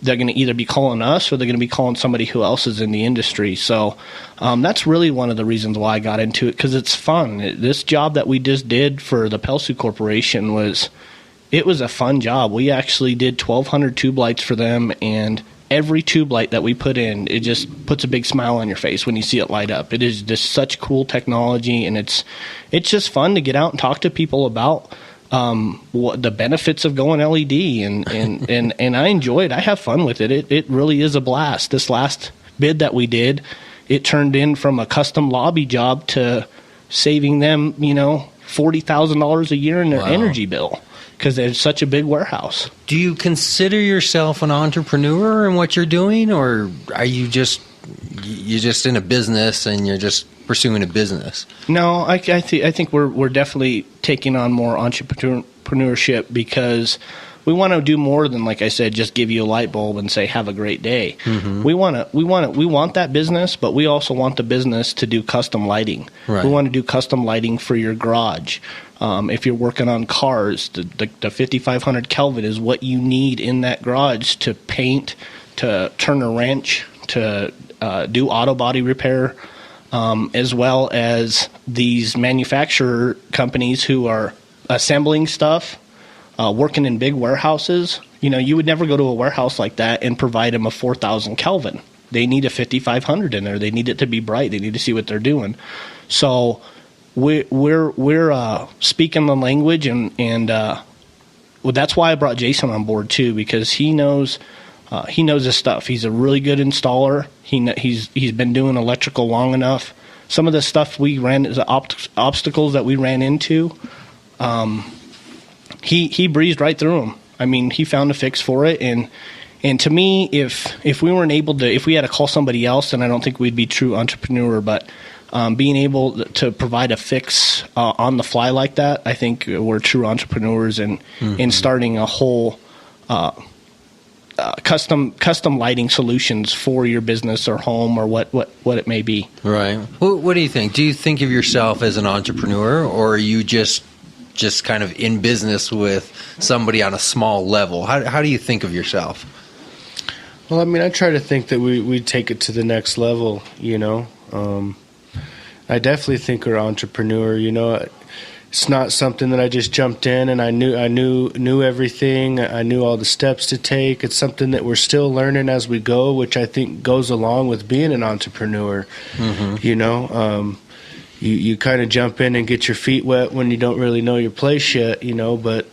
they're going to either be calling us or they're going to be calling somebody who else is in the industry. So that's really one of the reasons why I got into it, because it's fun. This job that we just did for the Pelsu Corporation was a fun job. We actually did 1,200 tube lights for them, and every tube light that we put in, it just puts a big smile on your face when you see it light up. It is just such cool technology, and it's just fun to get out and talk to people about what the benefits of going LED, and I enjoy it. I have fun with it. It really is a blast. This last bid that we did, it turned in from a custom lobby job to saving them, $40,000 a year in their energy bill, because they're such a big warehouse. Do you consider yourself an entrepreneur in what you're doing, or are you just in a business and you're just pursuing a business? No, I think we're definitely taking on more entrepreneurship, because we want to do more than, like I said, just give you a light bulb and say have a great day. Mm-hmm. We want that business, but we also want the business to do custom lighting. Right. We want to do custom lighting for your garage. If you're working on cars, the 5500 Kelvin is what you need in that garage to paint, to turn a wrench, to do auto body repair, as well as these manufacturer companies who are assembling stuff, working in big warehouses. You would never go to a warehouse like that and provide them a 4000 Kelvin. They need a 5500 in there. They need it to be bright. They need to see what they're doing. So we're speaking the language, and that's why I brought Jason on board too, because he knows his stuff. He's a really good installer. He's been doing electrical long enough. Some of the stuff we ran, the obstacles that we ran into, he breezed right through them. I mean, he found a fix for it, and to me, if we weren't able to, if we had to call somebody else, then I don't think we'd be true entrepreneur. But being able to provide a fix on the fly like that, I think we're true entrepreneurs, and in starting a whole custom lighting solutions for your business or home or what it may be. Right. What do you think? Do you think of yourself as an entrepreneur, or are you just kind of in business with somebody on a small level? How do you think of yourself? Well, I mean, I try to think that we take it to the next level, I definitely think we're entrepreneur, It's not something that I just jumped in and I knew everything. I knew all the steps to take. It's something that we're still learning as we go, which I think goes along with being an entrepreneur. Mm-hmm. You kind of jump in and get your feet wet when you don't really know your place yet, but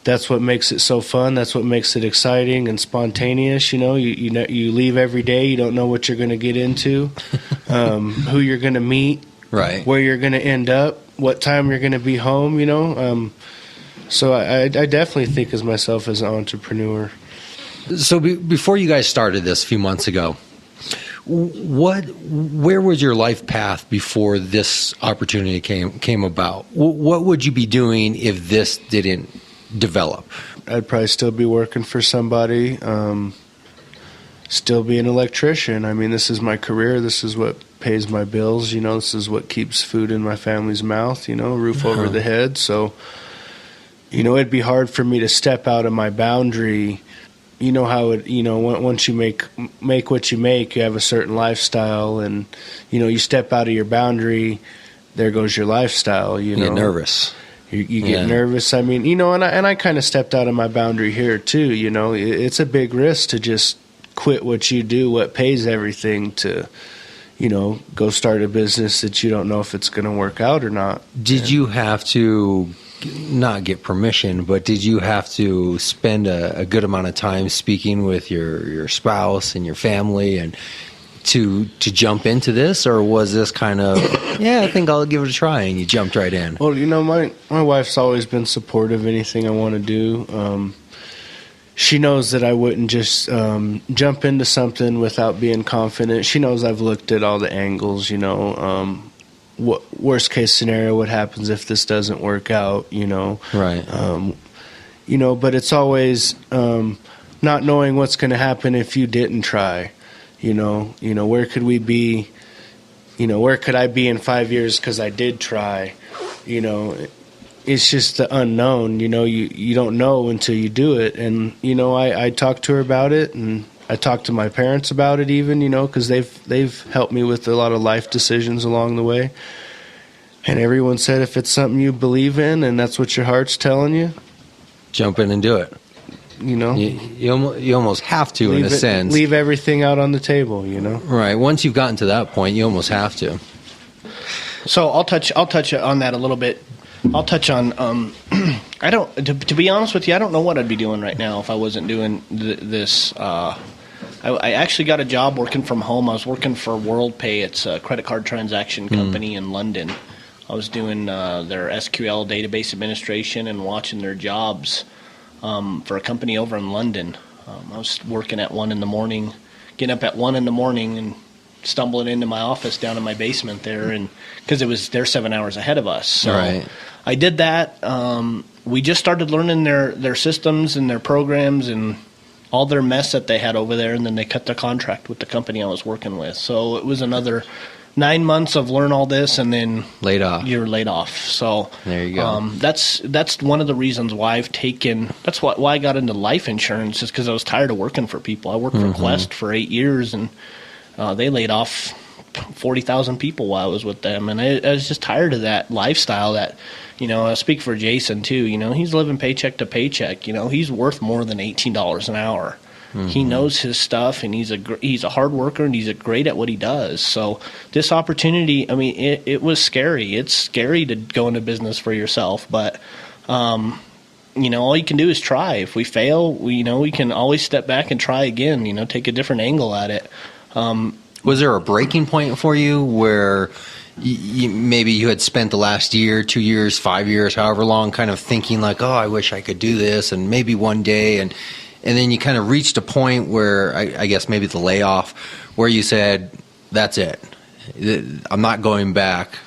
that's what makes it so fun. That's what makes it exciting and spontaneous. You leave every day. You don't know what you're going to get into, who you're going to meet, right, where you're going to end up, what time you're going to be home. So I definitely think of myself as an entrepreneur. So before you guys started this a few months ago, where was your life path before this opportunity came about? What would you be doing if this didn't develop? I'd probably still be working for somebody, still be an electrician. I mean, this is my career. This is what pays my bills. This is what keeps food in my family's mouth, roof over the head. So it'd be hard for me to step out of my boundary. You know how it, once you make what you make, you have a certain lifestyle, and, you step out of your boundary, there goes your lifestyle, You get nervous. You get nervous. I mean, and I kind of stepped out of my boundary here too. It's a big risk to just quit what you do, what pays everything, to, go start a business that you don't know if it's going to work out or not. Did you have to not get permission, but did you have to spend a good amount of time speaking with your spouse and your family and to jump into this, or was this kind of, I think I'll give it a try, and you jumped right in? Well, my wife's always been supportive of anything I want to do. She knows that I wouldn't just jump into something without being confident. She knows I've looked at all the angles, what worst case scenario, what happens if this doesn't work out, Right. But it's always not knowing what's going to happen if you didn't try. Where could we be? Where could I be in 5 years because I did try? It's just the unknown. You don't know until you do it. And I talked to her about it, and I talked to my parents about it even, because they've helped me with a lot of life decisions along the way. And everyone said if it's something you believe in and that's what your heart's telling you, jump in and do it. You almost have to, in a sense. Leave everything out on the table, Right. Once you've gotten to that point, you almost have to. So I'll touch on that a little bit. I'll touch on. I don't. To be honest with you, I don't know what I'd be doing right now if I wasn't doing this. I actually got a job working from home. I was working for WorldPay. It's a credit card transaction company in London. I was doing their SQL database administration and watching their jobs for a company over in London. I was working at 1 a.m, getting up at 1 a.m, and stumbling into my office down in my basement there, and because they're 7 hours ahead of us. So right. I did that. We just started learning their systems and their programs and all their mess that they had over there, and then they cut their contract with the company I was working with. So it was another 9 months of learn all this, and then laid off. You're laid off. So there you go. That's one of the reasons why I've taken. That's why I got into life insurance, is because I was tired of working for people. I worked for Quest for 8 years, and they laid off 40,000 people while I was with them, and I was just tired of that lifestyle. That, I speak for Jason too. He's living paycheck to paycheck. He's worth more than $18 an hour. He knows his stuff, and he's a hard worker, and he's great at what he does. So this opportunity, I mean, it was scary. It's scary to go into business for yourself, but all you can do is try. If we fail, we can always step back and try again. Take a different angle at it. Was there a breaking point for you where maybe you had spent the last year, 2 years, 5 years, however long, kind of thinking like, oh, I wish I could do this, and maybe one day, and then you kind of reached a point where I guess maybe the layoff, where you said, that's it. I'm not going back.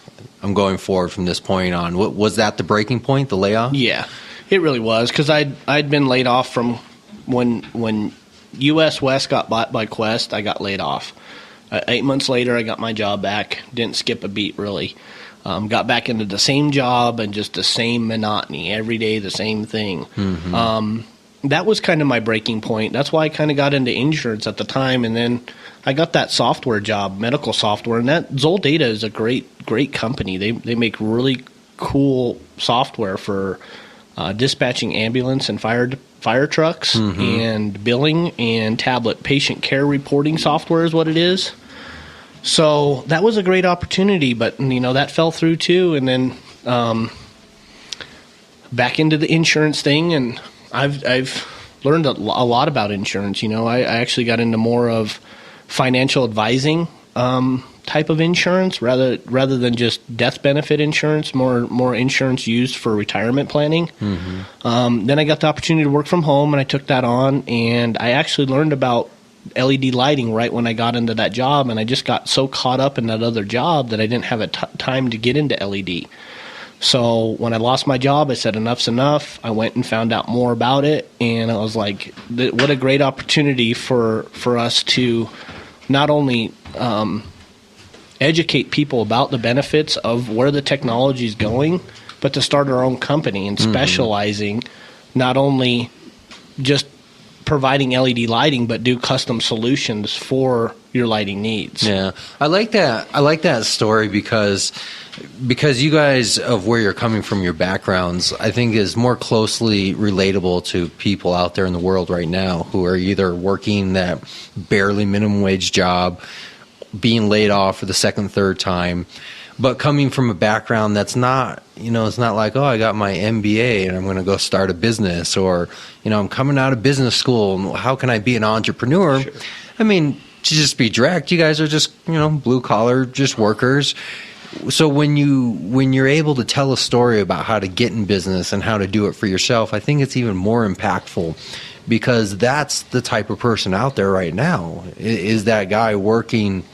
I'm going forward from this point on. Was that the breaking point, the layoff? Yeah, it really was, because I'd been laid off from when US West got bought by Quest. I got laid off. 8 months later, I got my job back. Didn't skip a beat, really. Got back into the same job and just the same monotony. Every day, the same thing. That was kind of my breaking point. That's why I kind of got into insurance at the time. And then I got that software job, medical software. And that Zoll Data is a great company. They make really cool software for dispatching ambulance and fire trucks, and billing and tablet patient care reporting software is what it is. So that was a great opportunity, but that fell through too. And then back into the insurance thing, and I've learned a lot about insurance. I actually got into more of financial advising type of insurance rather than just death benefit insurance. More insurance used for retirement planning. Then I got the opportunity to work from home, and I took that on, and I actually learned about LED lighting right when I got into that job, and I just got so caught up in that other job that I didn't have time to get into LED. So when I lost my job, I said enough's enough. I went and found out more about it, and I was like, what a great opportunity for us to not only educate people about the benefits of where the technology is going, but to start our own company and specializing, not only just providing LED lighting, but do custom solutions for your lighting needs. Yeah, I like that. I like that story because you guys, of where you're coming from, your backgrounds, I think is more closely relatable to people out there in the world right now who are either working that barely minimum wage job, being laid off for the second, third time, but coming from a background that's not, it's not like, oh, I got my MBA and I'm going to go start a business, or, I'm coming out of business school and how can I be an entrepreneur? Sure. I mean, to just be direct, you guys are just, blue collar, just workers. So when you're able to tell a story about how to get in business and how to do it for yourself, I think it's even more impactful, because that's the type of person out there right now, is that guy working,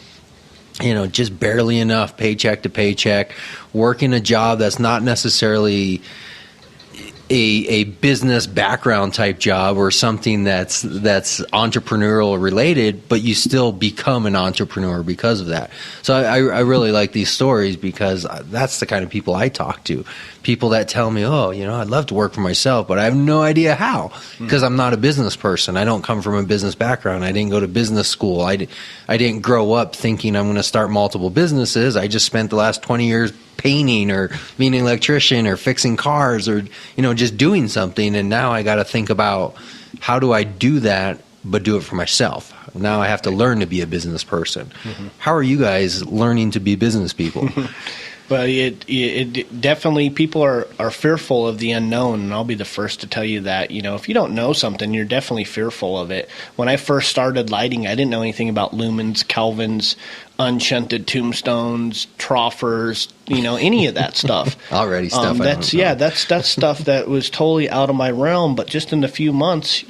just barely enough paycheck to paycheck, working a job that's not necessarily a business background type job or something that's entrepreneurial related, but you still become an entrepreneur because of that. So I really like these stories, because that's the kind of people I talk to. People that tell me, oh, I'd love to work for myself, but I have no idea how, because I'm not a business person. I don't come from a business background. I didn't go to business school. I didn't grow up thinking I'm going to start multiple businesses. I just spent the last 20 years painting or being an electrician or fixing cars or, just doing something. And now I got to think about, how do I do that, but do it for myself? Now I have to learn to be a business person. Mm-hmm. How are you guys learning to be business people? But it definitely, people are fearful of the unknown, and I'll be the first to tell you that. If you don't know something, you're definitely fearful of it. When I first started lighting, I didn't know anything about lumens, Kelvins, unshunted tombstones, troffers, any of that stuff. Already stuff. That's stuff that was totally out of my realm. But just in a few months,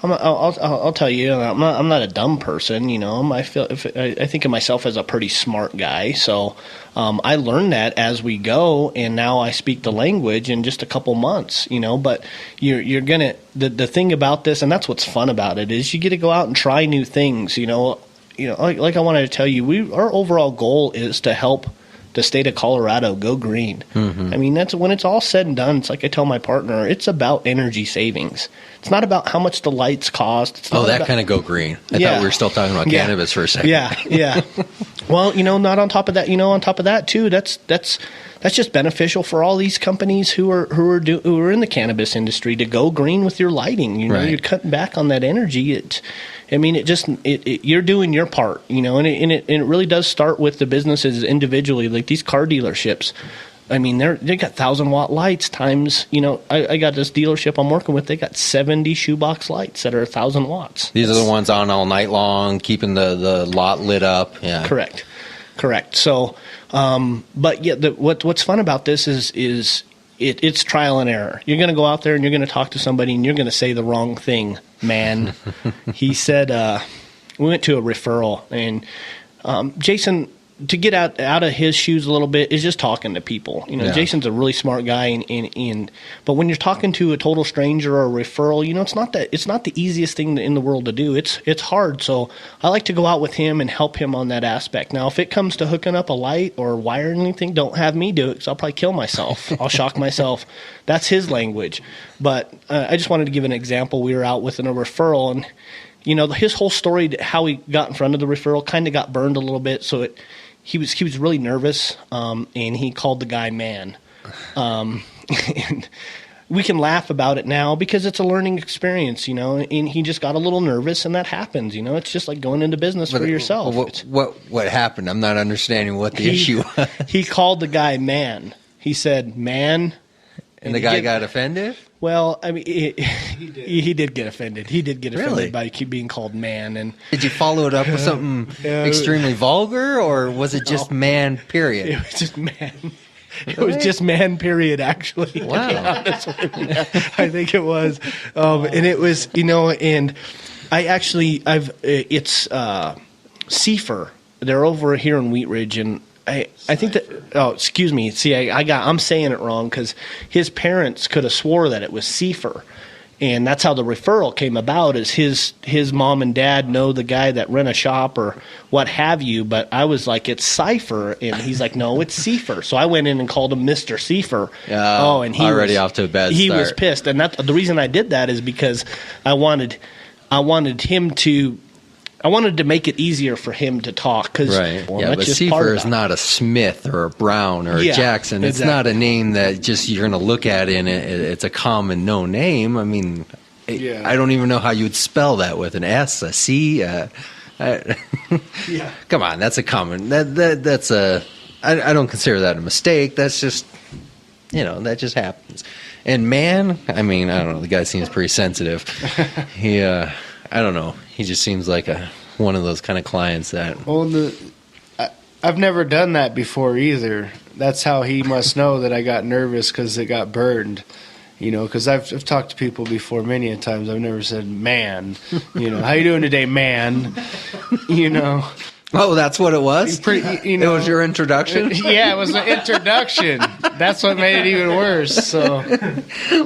I'll tell you, I'm not a dumb person. I think of myself as a pretty smart guy. So I learned that as we go, and now I speak the language in just a couple months. But you're gonna, the thing about this, and that's what's fun about it, is you get to go out and try new things. Like I wanted to tell you, our overall goal is to help the state of Colorado go green. Mm-hmm. I mean, that's when it's all said and done. It's like I tell my partner, it's about energy savings. It's not about how much the lights cost. It's not that kind of go green. I thought we were still talking about cannabis for a second. Yeah. Well, not on top of that. On top of that too, that's just beneficial for all these companies who are in the cannabis industry to go green with your lighting. Right. You're cutting back on that energy. You're doing your part. And it really does start with the businesses individually, like these car dealerships. I mean, they got 1,000-watt lights times, I got this dealership I'm working with, they got 70 shoebox lights that are 1,000 watts. These are the ones on all night long, keeping the lot lit up. Yeah. Correct. So, but yeah, what's fun about this is it's trial and error. You're going to go out there and you're going to talk to somebody and you're going to say the wrong thing, man. He said, we went to a referral, and Jason, to get out of his shoes a little bit, is just talking to people. Jason's a really smart guy, but when you're talking to a total stranger or a referral, it's not the easiest thing in the world to do. It's hard. So I like to go out with him and help him on that aspect. Now, if it comes to hooking up a light or wiring anything, don't have me do it, because I'll probably kill myself. I'll shock myself. That's his language. But I just wanted to give an example. We were out with a referral, and his whole story, how he got in front of the referral, kind of got burned a little bit. So he was really nervous, and he called the guy man. And we can laugh about it now because it's a learning experience, and he just got a little nervous, and that happens. It's just like going into business for yourself. What happened? I'm not understanding what the issue was. He called the guy man. He said man. And the guy got offended? Well, I mean, he did get offended. He did get offended by being called man. And did you follow it up with something extremely vulgar, or was it just man, period? It was just man. It was just man, period, actually. Wow. To be honest with you. I think it was. And it was, and it's Seifer. They're over here in Wheat Ridge, and I think that, excuse me. See, I'm saying it wrong, because his parents could have swore that it was Seifer. And that's how the referral came about, is his mom and dad know the guy that rent a shop or what have you. But I was like, it's Cypher. And he's like, no, it's Cipher. So I went in and called him Mr. Cipher. And he already was, off to a bad he start. was pissed. And the reason I did that is because I wanted to make it easier for him to talk. Right. But Cipher is not a Smith or a Brown or a Jackson. It's not a name that just you're going to look at and it's a common known name. I mean, I don't even know how you would spell that with an S, a C. Come on, that's a common. That's a. I don't consider that a mistake. That's just, that just happens. And man, I mean, I don't know. The guy seems pretty sensitive. I don't know. He just seems like one of those kind of clients that. Well, I've never done that before either. That's how he must know that I got nervous because it got burned. Because I've talked to people before many a times. I've never said man. How you doing today, man? Oh, that's what it was? It was your introduction? Yeah, it was an introduction. That's what made it even worse. So,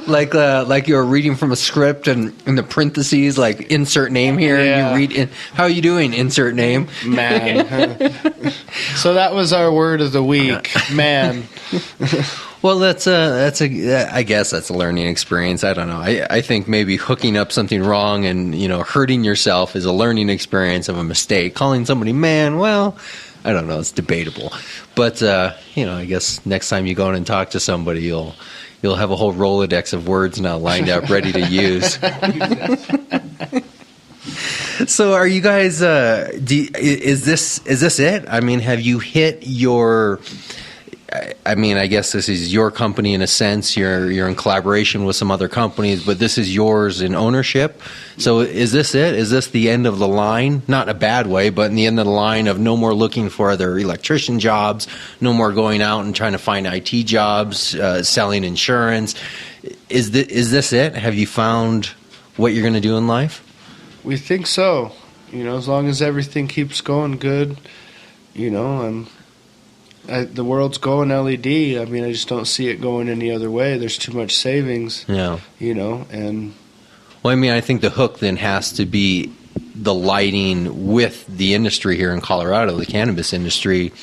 like you were reading from a script and in the parentheses, like insert name here, and you read, how are you doing? Insert name. Man. So that was our word of the week, man. Well, I guess that's a learning experience. I don't know. I think maybe hooking up something wrong and, hurting yourself is a learning experience of a mistake. Calling somebody man, well, I don't know. It's debatable. But, I guess next time you go in and talk to somebody, you'll have a whole Rolodex of words now lined up, ready to use. So are you guys, is this it? I mean, have you hit your... I mean, I guess this is your company in a sense. You're in collaboration with some other companies, but this is yours in ownership. So is this it? Is this the end of the line? Not in a bad way, but in the end of the line of no more looking for other electrician jobs, no more going out and trying to find IT jobs, selling insurance. Is this it? Have you found what you're going to do in life? We think so. As long as everything keeps going good, the world's going LED. I mean, I just don't see it going any other way. There's too much savings. Yeah. And... Well, I mean, I think the hook then has to be the lighting with the industry here in Colorado, the cannabis industry,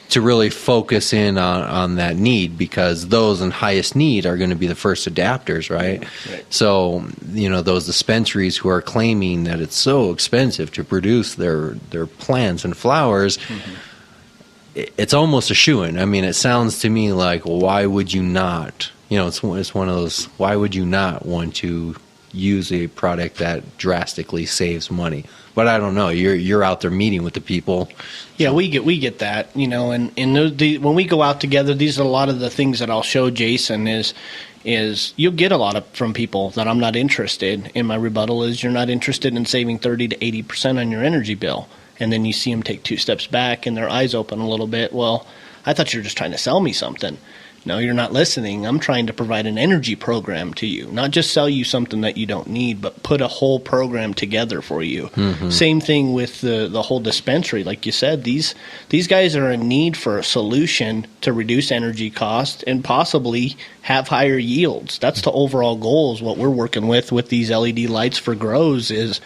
to really focus in on that need, because those in highest need are going to be the first adapters, right? So, those dispensaries who are claiming that it's so expensive to produce their plants and flowers... Mm-hmm. It's almost a shoo-in. I mean, it sounds to me like, why would you not? It's one of those, why would you not want to use a product that drastically saves money? But I don't know. You're out there meeting with the people. Yeah, we get that, and when we go out together, these are a lot of the things that I'll show Jason is you'll get a lot from people that I'm not interested in. My rebuttal is you're not interested in saving 30 to 80% on your energy bill. And then you see them take 2 steps back and their eyes open a little bit. Well, I thought you were just trying to sell me something. No, you're not listening. I'm trying to provide an energy program to you, not just sell you something that you don't need, but put a whole program together for you. Mm-hmm. Same thing with the whole dispensary. Like you said, these guys are in need for a solution to reduce energy costs and possibly have higher yields. That's the overall goal, is what we're working with these LED lights for grows, is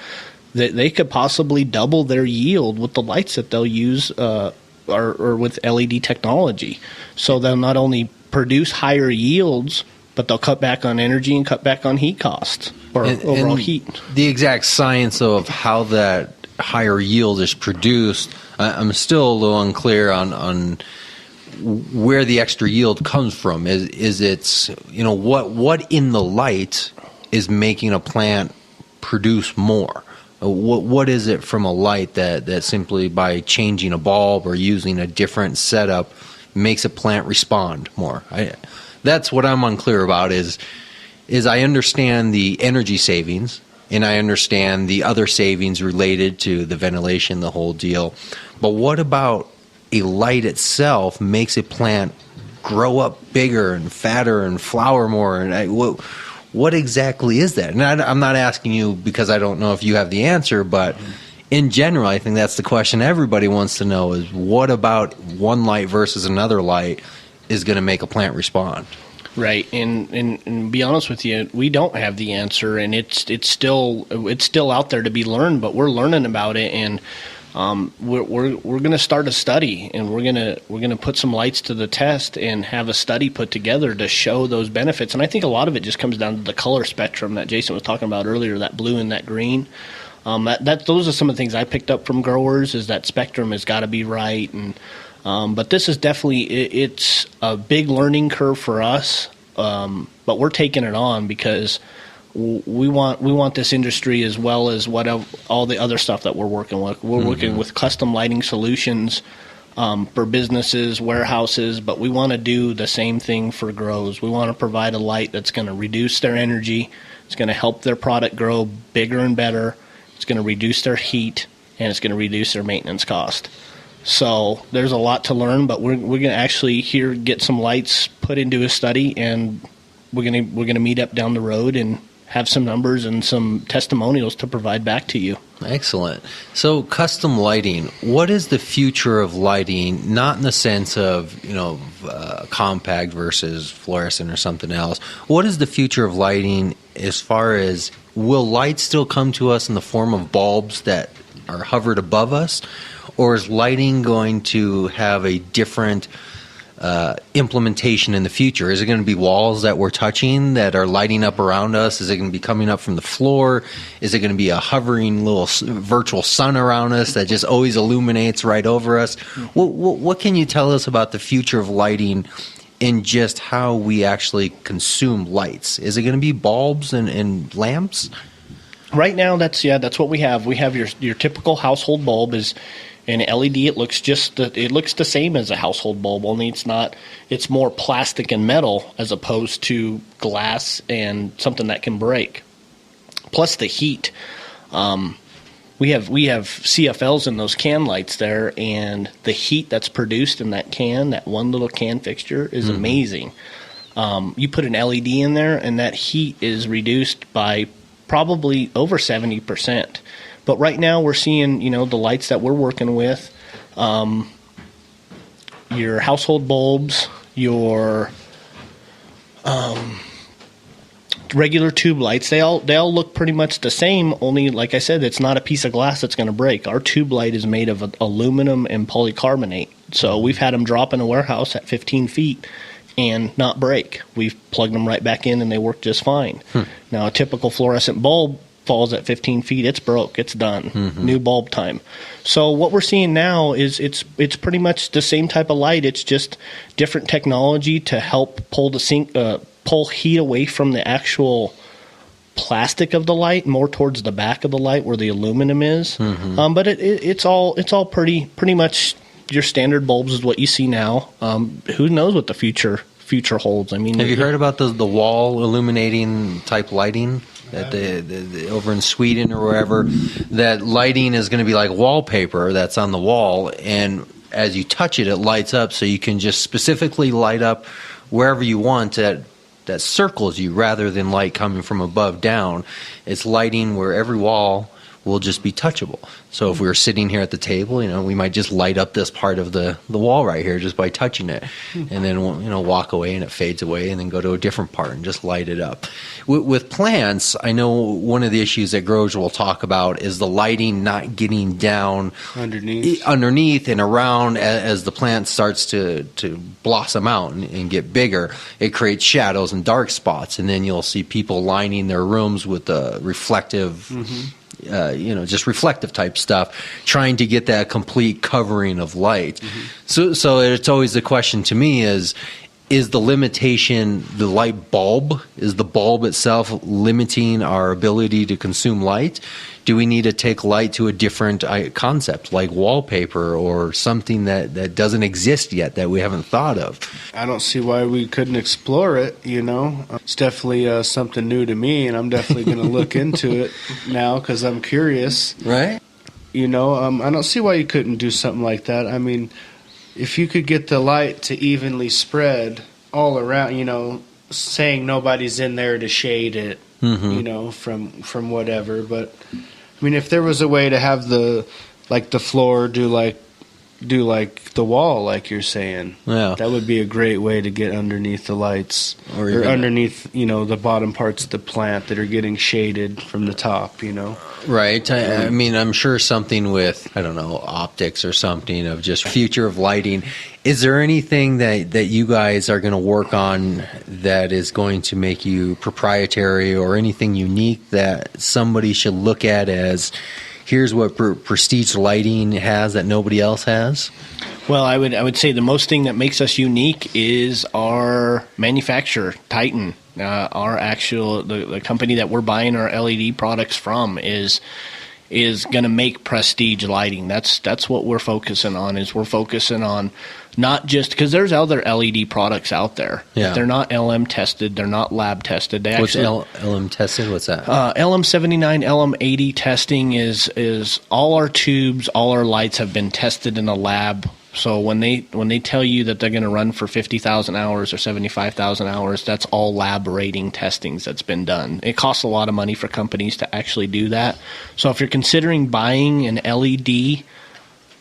that they could possibly double their yield with the lights that they'll use or with LED technology. So they'll not only produce higher yields, but they'll cut back on energy and cut back on heat costs or overall heat. The exact science of how that higher yield is produced, I'm still a little unclear on where the extra yield comes from. Is it's, what in the light is making a plant produce more? What is it from a light that simply by changing a bulb or using a different setup makes a plant respond more? That's what I'm unclear about. Is I understand the energy savings and I understand the other savings related to the ventilation, the whole deal. But what about a light itself makes a plant grow up bigger and fatter and flower more? And what exactly is that? And I'm not asking you because I don't know if you have the answer, but in general, I think that's the question everybody wants to know, is what about one light versus another light is going to make a plant respond? Right, and be honest with you, we don't have the answer, and it's still out there to be learned. But we're learning about it, and we're going to start a study, and we're gonna put some lights to the test and have a study put together to show those benefits. And I think a lot of it just comes down to the color spectrum that Jason was talking about earlier, that blue and that green. Those are some of the things I picked up from growers, is that spectrum has got to be right. And but this is definitely it's a big learning curve for us, but we're taking it on because we want this industry as well as all the other stuff that we're working with. We're working with custom lighting solutions for businesses, warehouses, but we want to do the same thing for grows. We want to provide a light that's going to reduce their energy. It's going to help their product grow bigger and better. It's going to reduce their heat, and it's going to reduce their maintenance cost. So there's a lot to learn, but we're going to actually get some lights put into a study, and we're going to meet up down the road and have some numbers and some testimonials to provide back to you. Excellent. So custom lighting, what is the future of lighting, not in the sense of, compact versus fluorescent or something else. What is the future of lighting as far as, will lights still come to us in the form of bulbs that are hovered above us, or is lighting going to have a different implementation in the future? Is it going to be walls that we're touching that are lighting up around us? Is it going to be coming up from the floor? Is it going to be a hovering little virtual sun around us that just always illuminates right over us? What can you tell us about the future of lighting and just how we actually consume lights? Is it going to be bulbs and lamps? Right now, that's what we have. We have your typical household bulb is an LED. It looks the same as a household bulb, only it's more plastic and metal as opposed to glass and something that can break. Plus the heat. We have CFLs in those can lights there, and the heat that's produced in that one little can fixture is amazing. You put an LED in there, and that heat is reduced by probably over 70%. But right now we're seeing, the lights that we're working with, your household bulbs, your regular tube lights, they all look pretty much the same, only, like I said, it's not a piece of glass that's going to break. Our tube light is made of aluminum and polycarbonate. So we've had them drop in a warehouse at 15 feet and not break. We've plugged them right back in, and they work just fine. Now, a typical fluorescent bulb falls at 15 feet, it's broke, it's done. New bulb time. So what we're seeing now is it's pretty much the same type of light. It's just different technology to help pull heat away from the actual plastic of the light, more towards the back of the light where the aluminum is. But it's all pretty much your standard bulbs is what you see now. Who knows what the future holds? I mean, have you heard about the wall illuminating type lighting? That the over in Sweden or wherever, that lighting is going to be like wallpaper that's on the wall, and as you touch it, it lights up, so you can just specifically light up wherever you want that circles you, rather than light coming from above down. It's lighting where every wall will just be touchable. So if we were sitting here at the table, we might just light up this part of the wall right here just by touching it, and then walk away and it fades away, and then go to a different part and just light it up. With plants, I know one of the issues that growers will talk about is the lighting not getting down underneath and around as the plant starts to blossom out and get bigger. It creates shadows and dark spots, and then you'll see people lining their rooms with the reflective just reflective type stuff, trying to get that complete covering of light. So it's always the question to me is the limitation the light bulb? Is the bulb itself limiting our ability to consume light? Do we need to take light to a different concept, like wallpaper or something that doesn't exist yet that we haven't thought of? I don't see why we couldn't explore it, It's definitely something new to me, and I'm definitely going to look into it now because I'm curious. Right? I don't see why you couldn't do something like that. I mean, if you could get the light to evenly spread all around, saying nobody's in there to shade it, from whatever. But I mean, if there was a way to have the floor do do like the wall, like you're saying. Yeah. That would be a great way to get underneath the lights, Or or even- underneath, the bottom parts of the plant that are getting shaded from the top. Right. I mean, I'm sure something with, I don't know, optics or something of just future of lighting. Is there anything that you guys are going to work on that is going to make you proprietary, or anything unique that somebody should look at as, here's what prestige lighting has that nobody else has? Well, I would say the most thing that makes us unique is our manufacturer, Titan. Our actual the company that we're buying our LED products from is going to make prestige lighting. That's what we're focusing on. We're focusing on not just because there's other LED products out there. Yeah. They're not LM tested. They're not lab tested. They What's actually, LM tested? What's that? LM79, LM80 testing is all our tubes, all our lights have been tested in a lab. So when they tell you that they're going to run for 50,000 hours or 75,000 hours, that's all lab rating testings that's been done. It costs a lot of money for companies to actually do that. So if you're considering buying an LED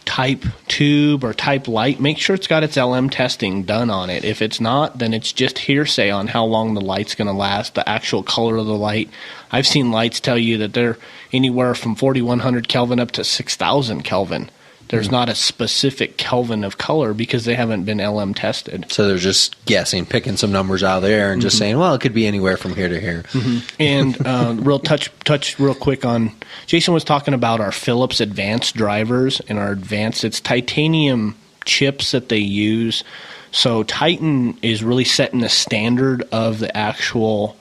type tube or type light, make sure it's got its LM testing done on it. If it's not, then it's just hearsay on how long the light's going to last, the actual color of the light. I've seen lights tell you that they're anywhere from 4,100 Kelvin up to 6,000 Kelvin. There's not a specific Kelvin of color because they haven't been LM tested. So they're just guessing, picking some numbers out there and just saying, well, it could be anywhere from here to here. And real touch real quick on, Jason was talking about our Philips advanced drivers and our advanced, it's titanium chips that they use. So Titan is really setting the standard of the actual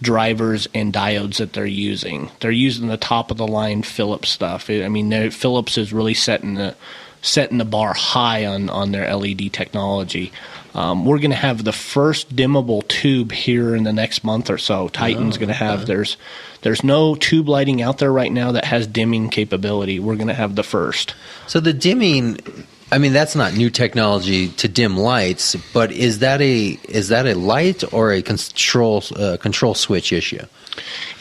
drivers and diodes that they're using. They're using the top of the line Philips stuff. Philips is really setting the bar high on their LED technology. We're going to have the first dimmable tube here in the next month or so. Titan's going to have there's no tube lighting out there right now that has dimming capability. We're going to have the first. So the dimming, I mean, that's not new technology to dim lights, but is that a light or a control switch issue?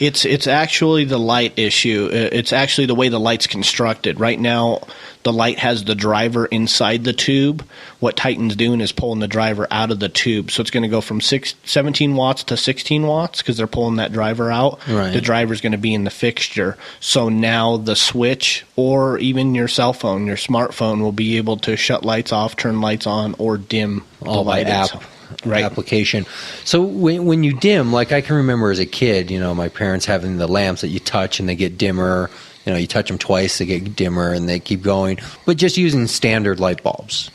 It's actually the light issue. It's actually the way the light's constructed. Right now, the light has the driver inside the tube. What Titan's doing is pulling the driver out of the tube. So it's going to go from 17 watts to 16 watts because they're pulling that driver out. Right. The driver's going to be in the fixture. So now the switch or even your cell phone, your smartphone will be able to shut lights off, turn lights on, or dim All the by light app. itself. Right. Application. So when you dim, like I can remember as a kid, my parents having the lamps that you touch and they get dimmer. You touch them twice, they get dimmer, and they keep going. But just using standard light bulbs,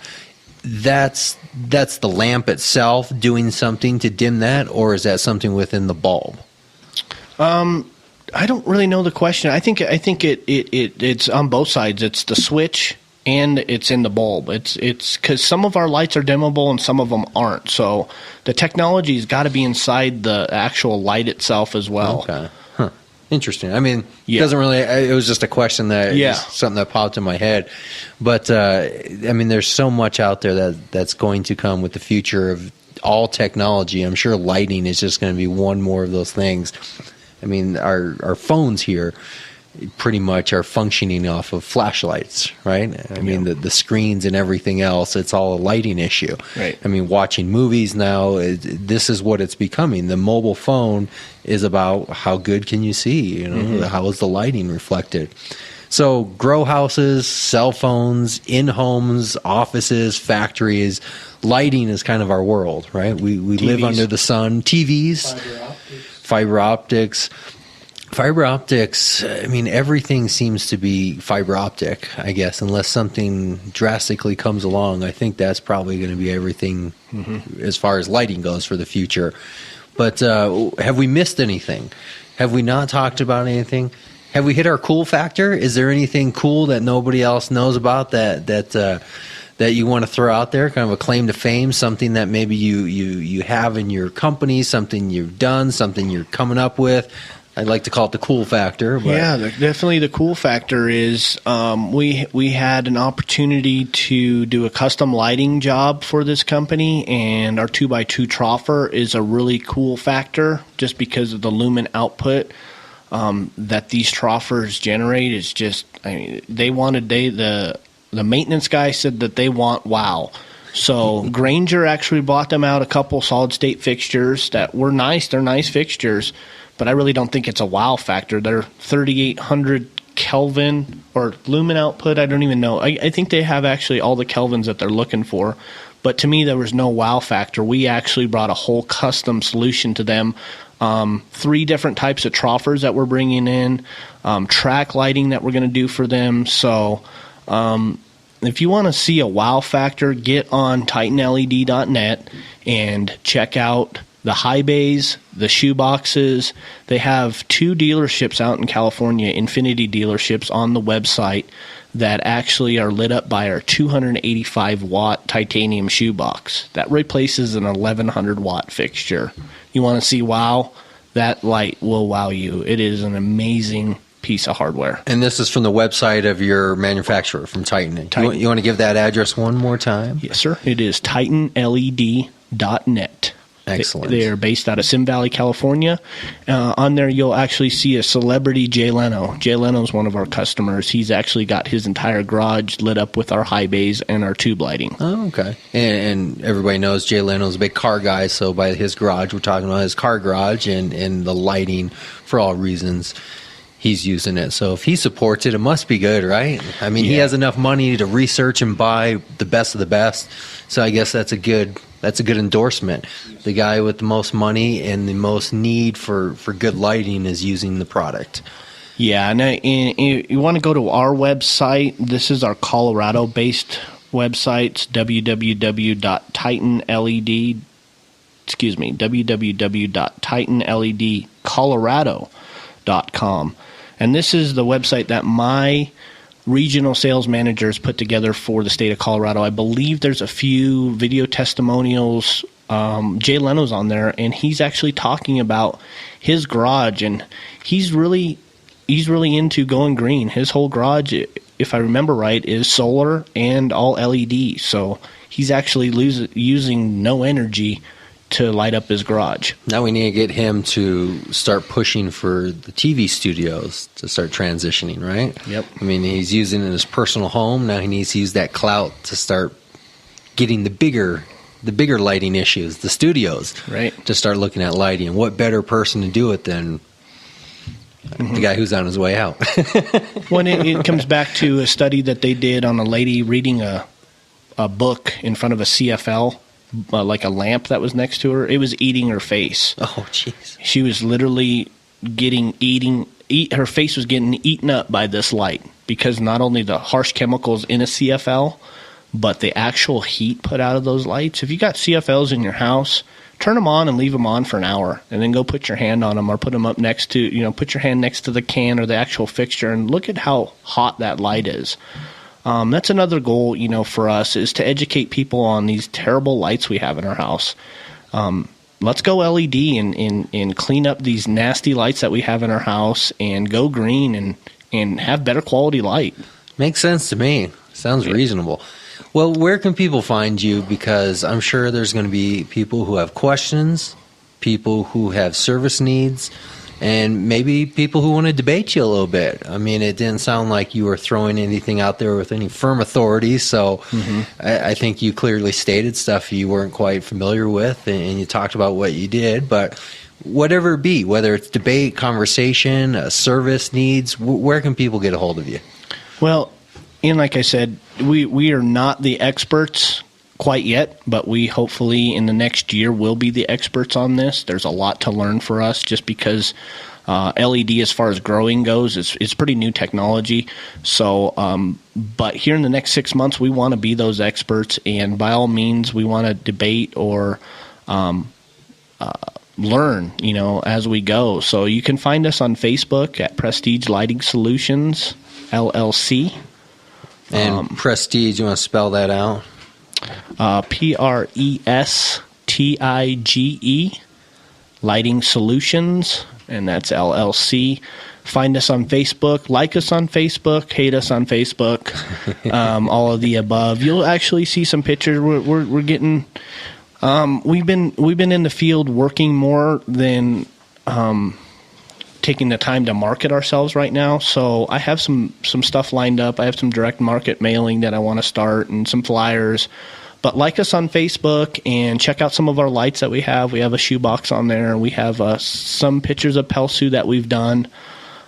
that's the lamp itself doing something to dim that, or is that something within the bulb? I don't really know the question. I think it's on both sides. It's the switch and it's in the bulb. It's because some of our lights are dimmable and some of them aren't. So the technology's got to be inside the actual light itself as well. Okay. Huh. Interesting. I mean, Yeah. it doesn't really. It was just a question that Yeah. something that popped in my head. But I mean, there's so much out there that's going to come with the future of all technology. I'm sure lighting is just going to be one more of those things. I mean, our phones here pretty much are functioning off of flashlights, right? I mean, the screens and everything else, it's all a lighting issue. Right. I mean, watching movies now, this is what it's becoming. The mobile phone is about how good can you see, how is the lighting reflected. So grow houses, cell phones, in homes, offices, factories, lighting is kind of our world, right? We live under the sun. TVs, fiber optics. Fiber optics, I mean, everything seems to be fiber optic, I guess, unless something drastically comes along. I think that's probably going to be everything as far as lighting goes for the future. But have we missed anything? Have we not talked about anything? Have we hit our cool factor? Is there anything cool that nobody else knows about that you want to throw out there, kind of a claim to fame, something that maybe you have in your company, something you've done, something you're coming up with? I'd like to call it the cool factor. But. Yeah, definitely the cool factor is we had an opportunity to do a custom lighting job for this company, and our 2x2 troffer is a really cool factor just because of the lumen output that these troffers generate is just, I mean, the maintenance guy said that they want wow. So Granger actually bought them out a couple solid state fixtures that were nice. They're nice fixtures, but I really don't think it's a wow factor. They're 3,800 Kelvin or lumen output. I don't even know. I think they have actually all the Kelvins that they're looking for. But to me, there was no wow factor. We actually brought a whole custom solution to them. 3 different types of troffers that we're bringing in, track lighting that we're going to do for them. So if you want to see a wow factor, get on TitanLED.net and check out the high bays, the shoe boxes. They have 2 dealerships out in California, Infinity dealerships on the website that actually are lit up by our 285-watt titanium shoe box. That replaces an 1,100-watt fixture. You want to see wow? That light will wow you. It is an amazing piece of hardware. And this is from the website of your manufacturer, from Titan. You want to give that address one more time? Yes, sir. It is TitanLED.net. Excellent. They are based out of Sim Valley, California. On there, you'll actually see a celebrity, Jay Leno. Jay Leno's one of our customers. He's actually got his entire garage lit up with our high bays and our tube lighting. Oh, okay. And everybody knows Jay Leno's a big car guy, so by his garage, we're talking about his car garage and the lighting for all reasons. He's using it. So if he supports it, it must be good, right? I mean, he has enough money to research and buy the best of the best. So I guess that's a good endorsement. The guy with the most money and the most need for good lighting is using the product. Yeah, and you want to go to our website. This is our Colorado-based website. It's www.titanledcolorado.com. And this is the website that my regional sales managers put together for the state of Colorado. I believe there's a few video testimonials. Jay Leno's on there, and he's actually talking about his garage, and he's really into going green. His whole garage, if I remember right, is solar and all LED. So he's actually using no energy to light up his garage. Now we need to get him to start pushing for the TV studios to start transitioning, right? Yep. I mean, he's using it in his personal home. Now he needs to use that clout to start getting the bigger lighting issues, the studios, right? To start looking at lighting. And what better person to do it than the guy who's on his way out? When it comes back to a study that they did on a lady reading a book in front of a CFL, like a lamp that was next to her, it was eating her face. Oh, jeez. She was literally her face was getting eaten up by this light, because not only the harsh chemicals in a CFL, but the actual heat put out of those lights. If you got CFLs in your house, turn them on and leave them on for an hour, and then go put your hand on them, or put them up next to, put your hand next to the can or the actual fixture, and look at how hot that light is. That's another goal, for us, is to educate people on these terrible lights we have in our house. Let's go LED and clean up these nasty lights that we have in our house, and go green and have better quality light. Makes sense to me. Sounds reasonable. Well, where can people find you? Because I'm sure there's going to be people who have questions, people who have service needs, and maybe people who want to debate you a little bit. I mean, it didn't sound like you were throwing anything out there with any firm authority, so I think you clearly stated stuff you weren't quite familiar with, and you talked about what you did. But whatever it be, whether it's debate, conversation, service needs, where can people get a hold of you? Well, and like I said, we are not the experts quite yet, but we hopefully in the next year will be the experts on this. There's a lot to learn for us, just because LED, as far as growing goes, it's pretty new technology. So, but here in the next 6 months, we want to be those experts, and by all means, we want to debate or learn, as we go. So you can find us on Facebook at Prestige Lighting Solutions, LLC. And Prestige, you want to spell that out? Prestige, Lighting Solutions, and that's LLC. Find us on Facebook, like us on Facebook, hate us on Facebook, all of the above. You'll actually see some pictures. We're getting. We've been in the field working more than 10 taking the time to market ourselves right now. So I have some stuff lined up. I have some direct market mailing that I want to start and some flyers. But like us on Facebook and check out some of our lights that we have. We have a shoebox on there. We have some pictures of Pelsu that we've done.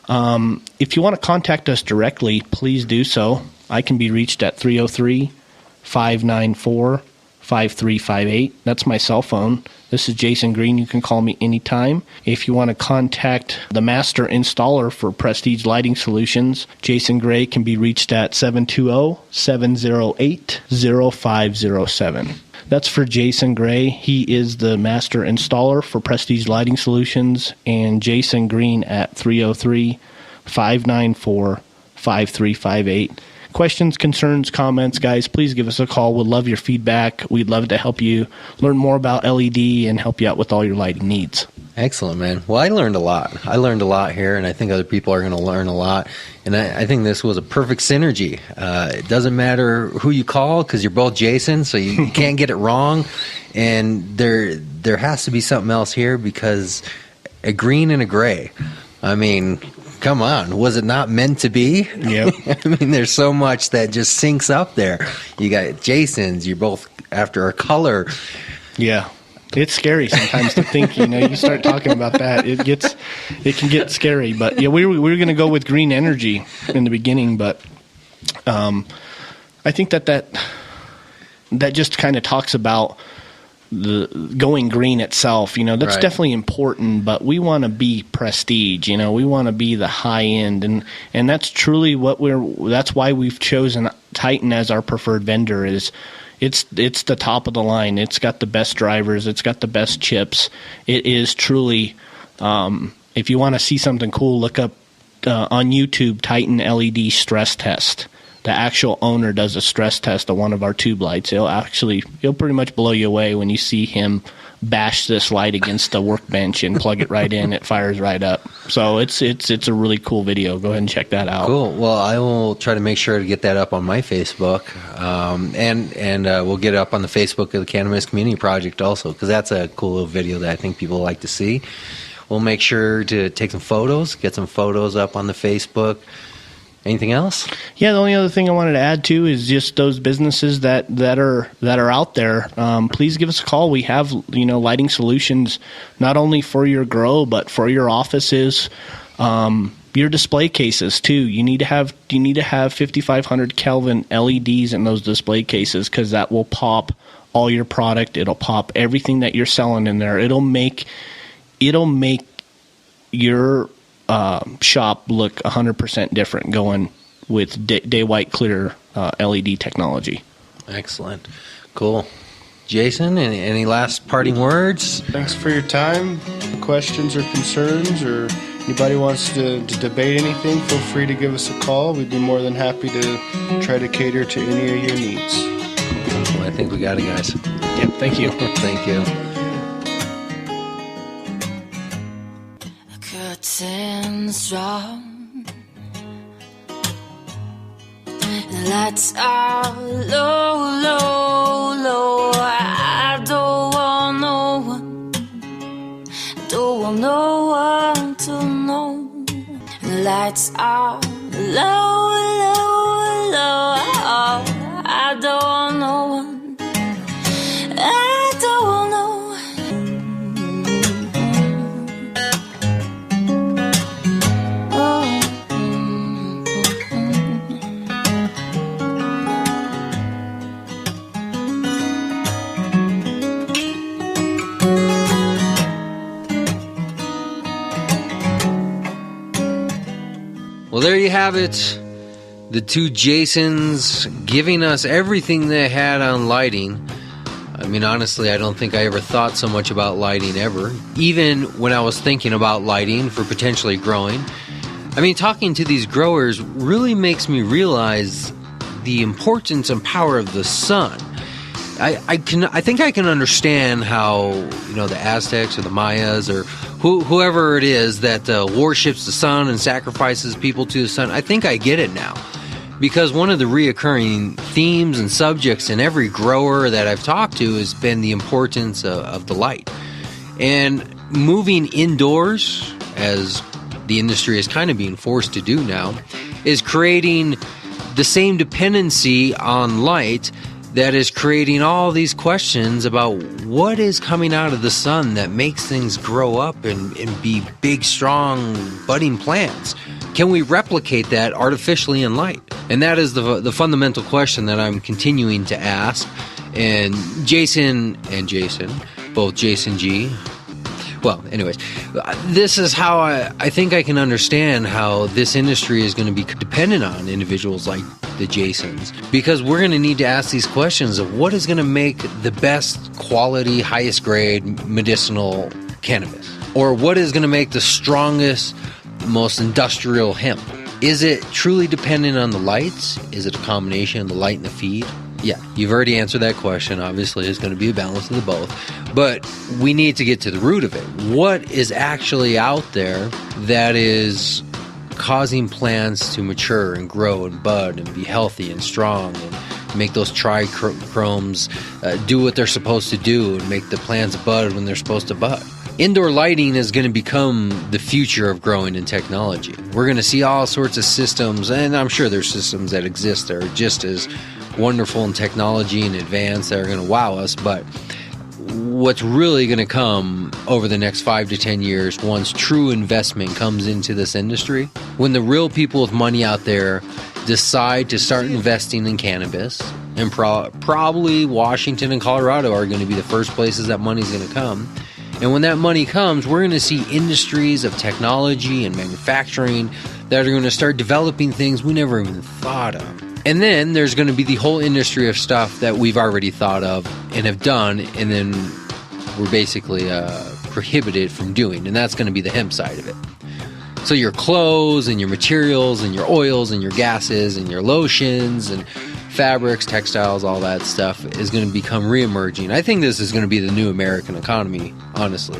If you want to contact us directly, please do so. I can be reached at 303-594-5358. That's my cell phone. This is Jason Green. You can call me anytime. If you want to contact the master installer for Prestige Lighting Solutions, Jason Gray can be reached at 720-708-0507. That's for Jason Gray. He is the master installer for Prestige Lighting Solutions, and Jason Green at 303-594-5358. Questions, concerns, comments, guys, please give us a call. We'd love your feedback. We'd love to help you learn more about LED and help you out with all your lighting needs. Excellent, man. Well, I learned a lot. I learned a lot here, and I think other people are going to learn a lot. And I think this was a perfect synergy. It doesn't matter who you call because you're both Jason, so you can't get it wrong. And there has to be something else here because a green and a gray. I mean, come on. Was it not meant to be? Yep. I mean, there's so much that just syncs up there. You got Jason's. You're both after a color. Yeah. It's scary sometimes to think, you start talking about that. It can get scary. But yeah, we were going to go with green energy in the beginning, but I think that just kind of talks about the going green itself. That's Right. definitely important, but we want to be prestige. We want to be the high end, and that's truly that's why we've chosen Titan as our preferred vendor. It's the top of the line. It's got the best drivers. It's got the best chips. It is truly, if you want to see something cool, look up on YouTube, Titan LED stress test. The actual owner does a stress test of one of our tube lights. He'll pretty much blow you away when you see him bash this light against the workbench and plug it right in. It fires right up. So it's a really cool video. Go ahead and check that out. Cool. Well, I will try to make sure to get that up on my Facebook, and we'll get it up on the Facebook of the Cannabis Community Project also, because that's a cool little video that I think people like to see. We'll make sure to take some photos, get some photos up on the Facebook. Anything else? Yeah, the only other thing I wanted to add too is just those businesses that are out there. Please give us a call. We have lighting solutions not only for your grow but for your offices, your display cases too. You need to have 5500 Kelvin LEDs in those display cases because that will pop all your product. It'll pop everything that you're selling in there. It'll make your shop look 100% different going with day white clear LED technology. Excellent. Cool. Jason, any last parting words? Thanks for your time. Questions or concerns, or anybody wants to debate anything, feel free to give us a call. We'd be more than happy to try to cater to any of your needs. Well, I think we got it, guys. Yep, thank you. Thank you. Curtains strong, the lights are low, low, low. I don't want no one to know. The lights are low, low, low. I don't want no one. I don't want no one. Well, there you have it. The two Jasons giving us everything they had on lighting. I mean, honestly, I don't think I ever thought so much about lighting ever. Even when I was thinking about lighting for potentially growing. I mean, talking to these growers really makes me realize the importance and power of the sun. I think I can understand how, the Aztecs or the Mayas or whoever it is that worships the sun and sacrifices people to the sun. I think I get it now. Because one of the reoccurring themes and subjects in every grower that I've talked to has been the importance of the light. And moving indoors, as the industry is kind of being forced to do now, is creating the same dependency on light that is creating all these questions about what is coming out of the sun that makes things grow up and be big, strong, budding plants. Can we replicate that artificially in light? And that is the fundamental question that I'm continuing to ask. And Jason, both Jason G. Well, anyways, this is how I think I can understand how this industry is going to be dependent on individuals like the Jasons. Because we're going to need to ask these questions of what is going to make the best quality, highest grade medicinal cannabis? Or what is going to make the strongest, most industrial hemp? Is it truly dependent on the lights? Is it a combination of the light and the feed? Yeah, you've already answered that question. Obviously, it's going to be a balance of the both. But we need to get to the root of it. What is actually out there that is causing plants to mature and grow and bud and be healthy and strong and make those trichromes do what they're supposed to do and make the plants bud when they're supposed to bud? Indoor lighting is going to become the future of growing in technology. We're going to see all sorts of systems, and I'm sure there's systems that exist that are just as wonderful in technology and advanced that are going to wow us, but what's really going to come over the next 5 to 10 years once true investment comes into this industry, when the real people with money out there decide to start investing in cannabis, and probably Washington and Colorado are going to be the first places that money's going to come. And when that money comes, we're going to see industries of technology and manufacturing that are going to start developing things we never even thought of. And then there's going to be the whole industry of stuff that we've already thought of and have done, and then we're basically prohibited from doing. And that's going to be the hemp side of it. So your clothes and your materials and your oils and your gases and your lotions and fabrics, textiles, all that stuff is going to become reemerging. I think this is going to be the new American economy, honestly.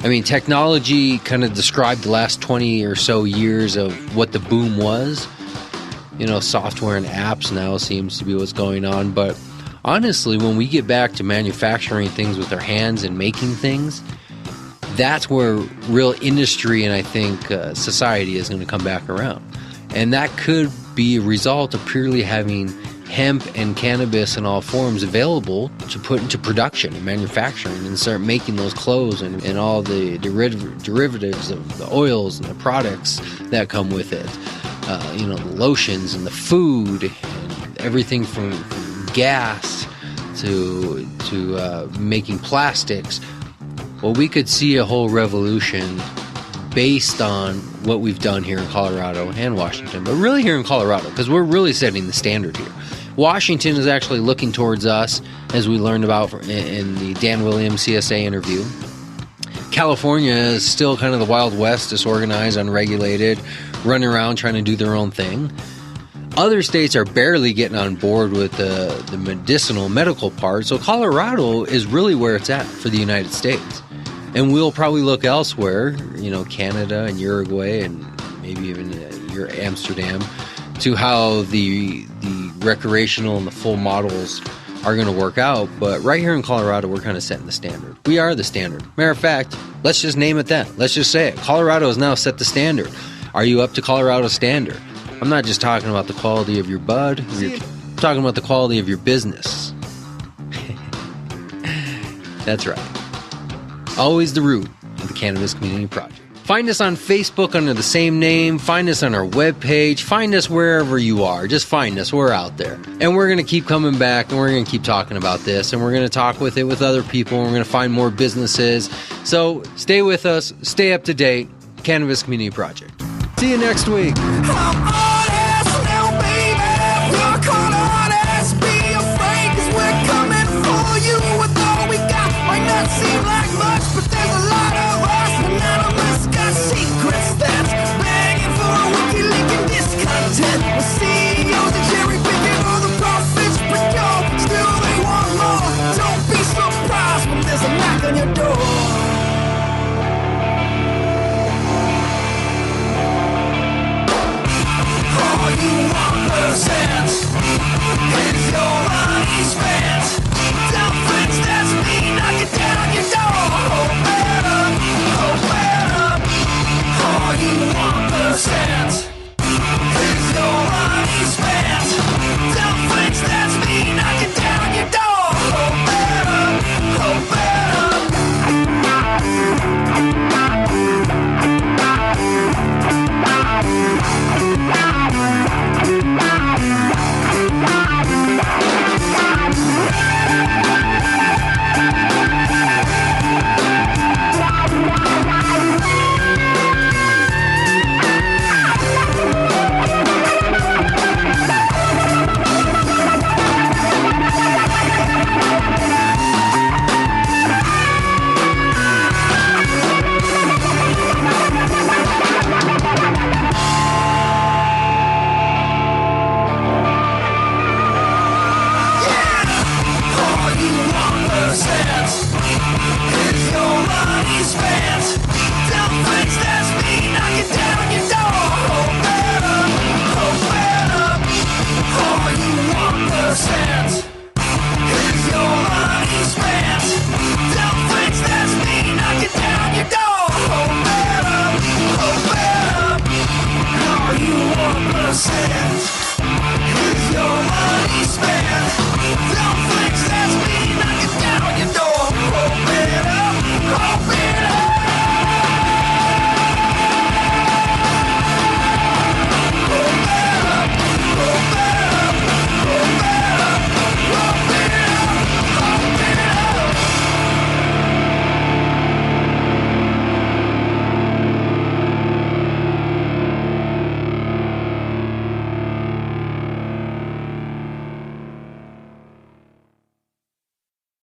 I mean, technology kind of described the last 20 or so years of what the boom was. You know, software and apps now seems to be what's going on. But honestly, when we get back to manufacturing things with our hands and making things, that's where real industry and I think society is going to come back around. And that could be a result of purely having hemp and cannabis in all forms available to put into production and manufacturing and start making those clothes and all the derivatives of the oils and the products that come with it. You know, the lotions and the food and everything from gas to making plastics. Well, we could see a whole revolution based on what we've done here in Colorado and Washington, but really here in Colorado, because we're really setting the standard here. Washington is actually looking towards us, as we learned about in the Dan Williams CSA interview. California is still kind of the Wild West, disorganized, unregulated, running around trying to do their own thing. Other states are barely getting on board with the medical part, so Colorado is really where it's at for the United States. And we'll probably look elsewhere, you know, Canada and Uruguay and maybe even Amsterdam, to how the recreational and the full models are going to work out. But right here in Colorado, we're kind of setting the standard. We are the standard. Matter of fact, let's just name it that. Let's just say it. Colorado has now set the standard. Are you up to Colorado's standard? I'm not just talking about the quality of your bud. I'm talking about the quality of your business. That's right. Always the root of the Cannabis Community Project. Find us on Facebook under the same name. Find us on our webpage. Find us wherever you are. Just find us. We're out there. And we're going to keep coming back, and we're going to keep talking about this, and we're going to talk with it with other people, and we're going to find more businesses. So stay with us. Stay up to date. Cannabis Community Project. See you next week.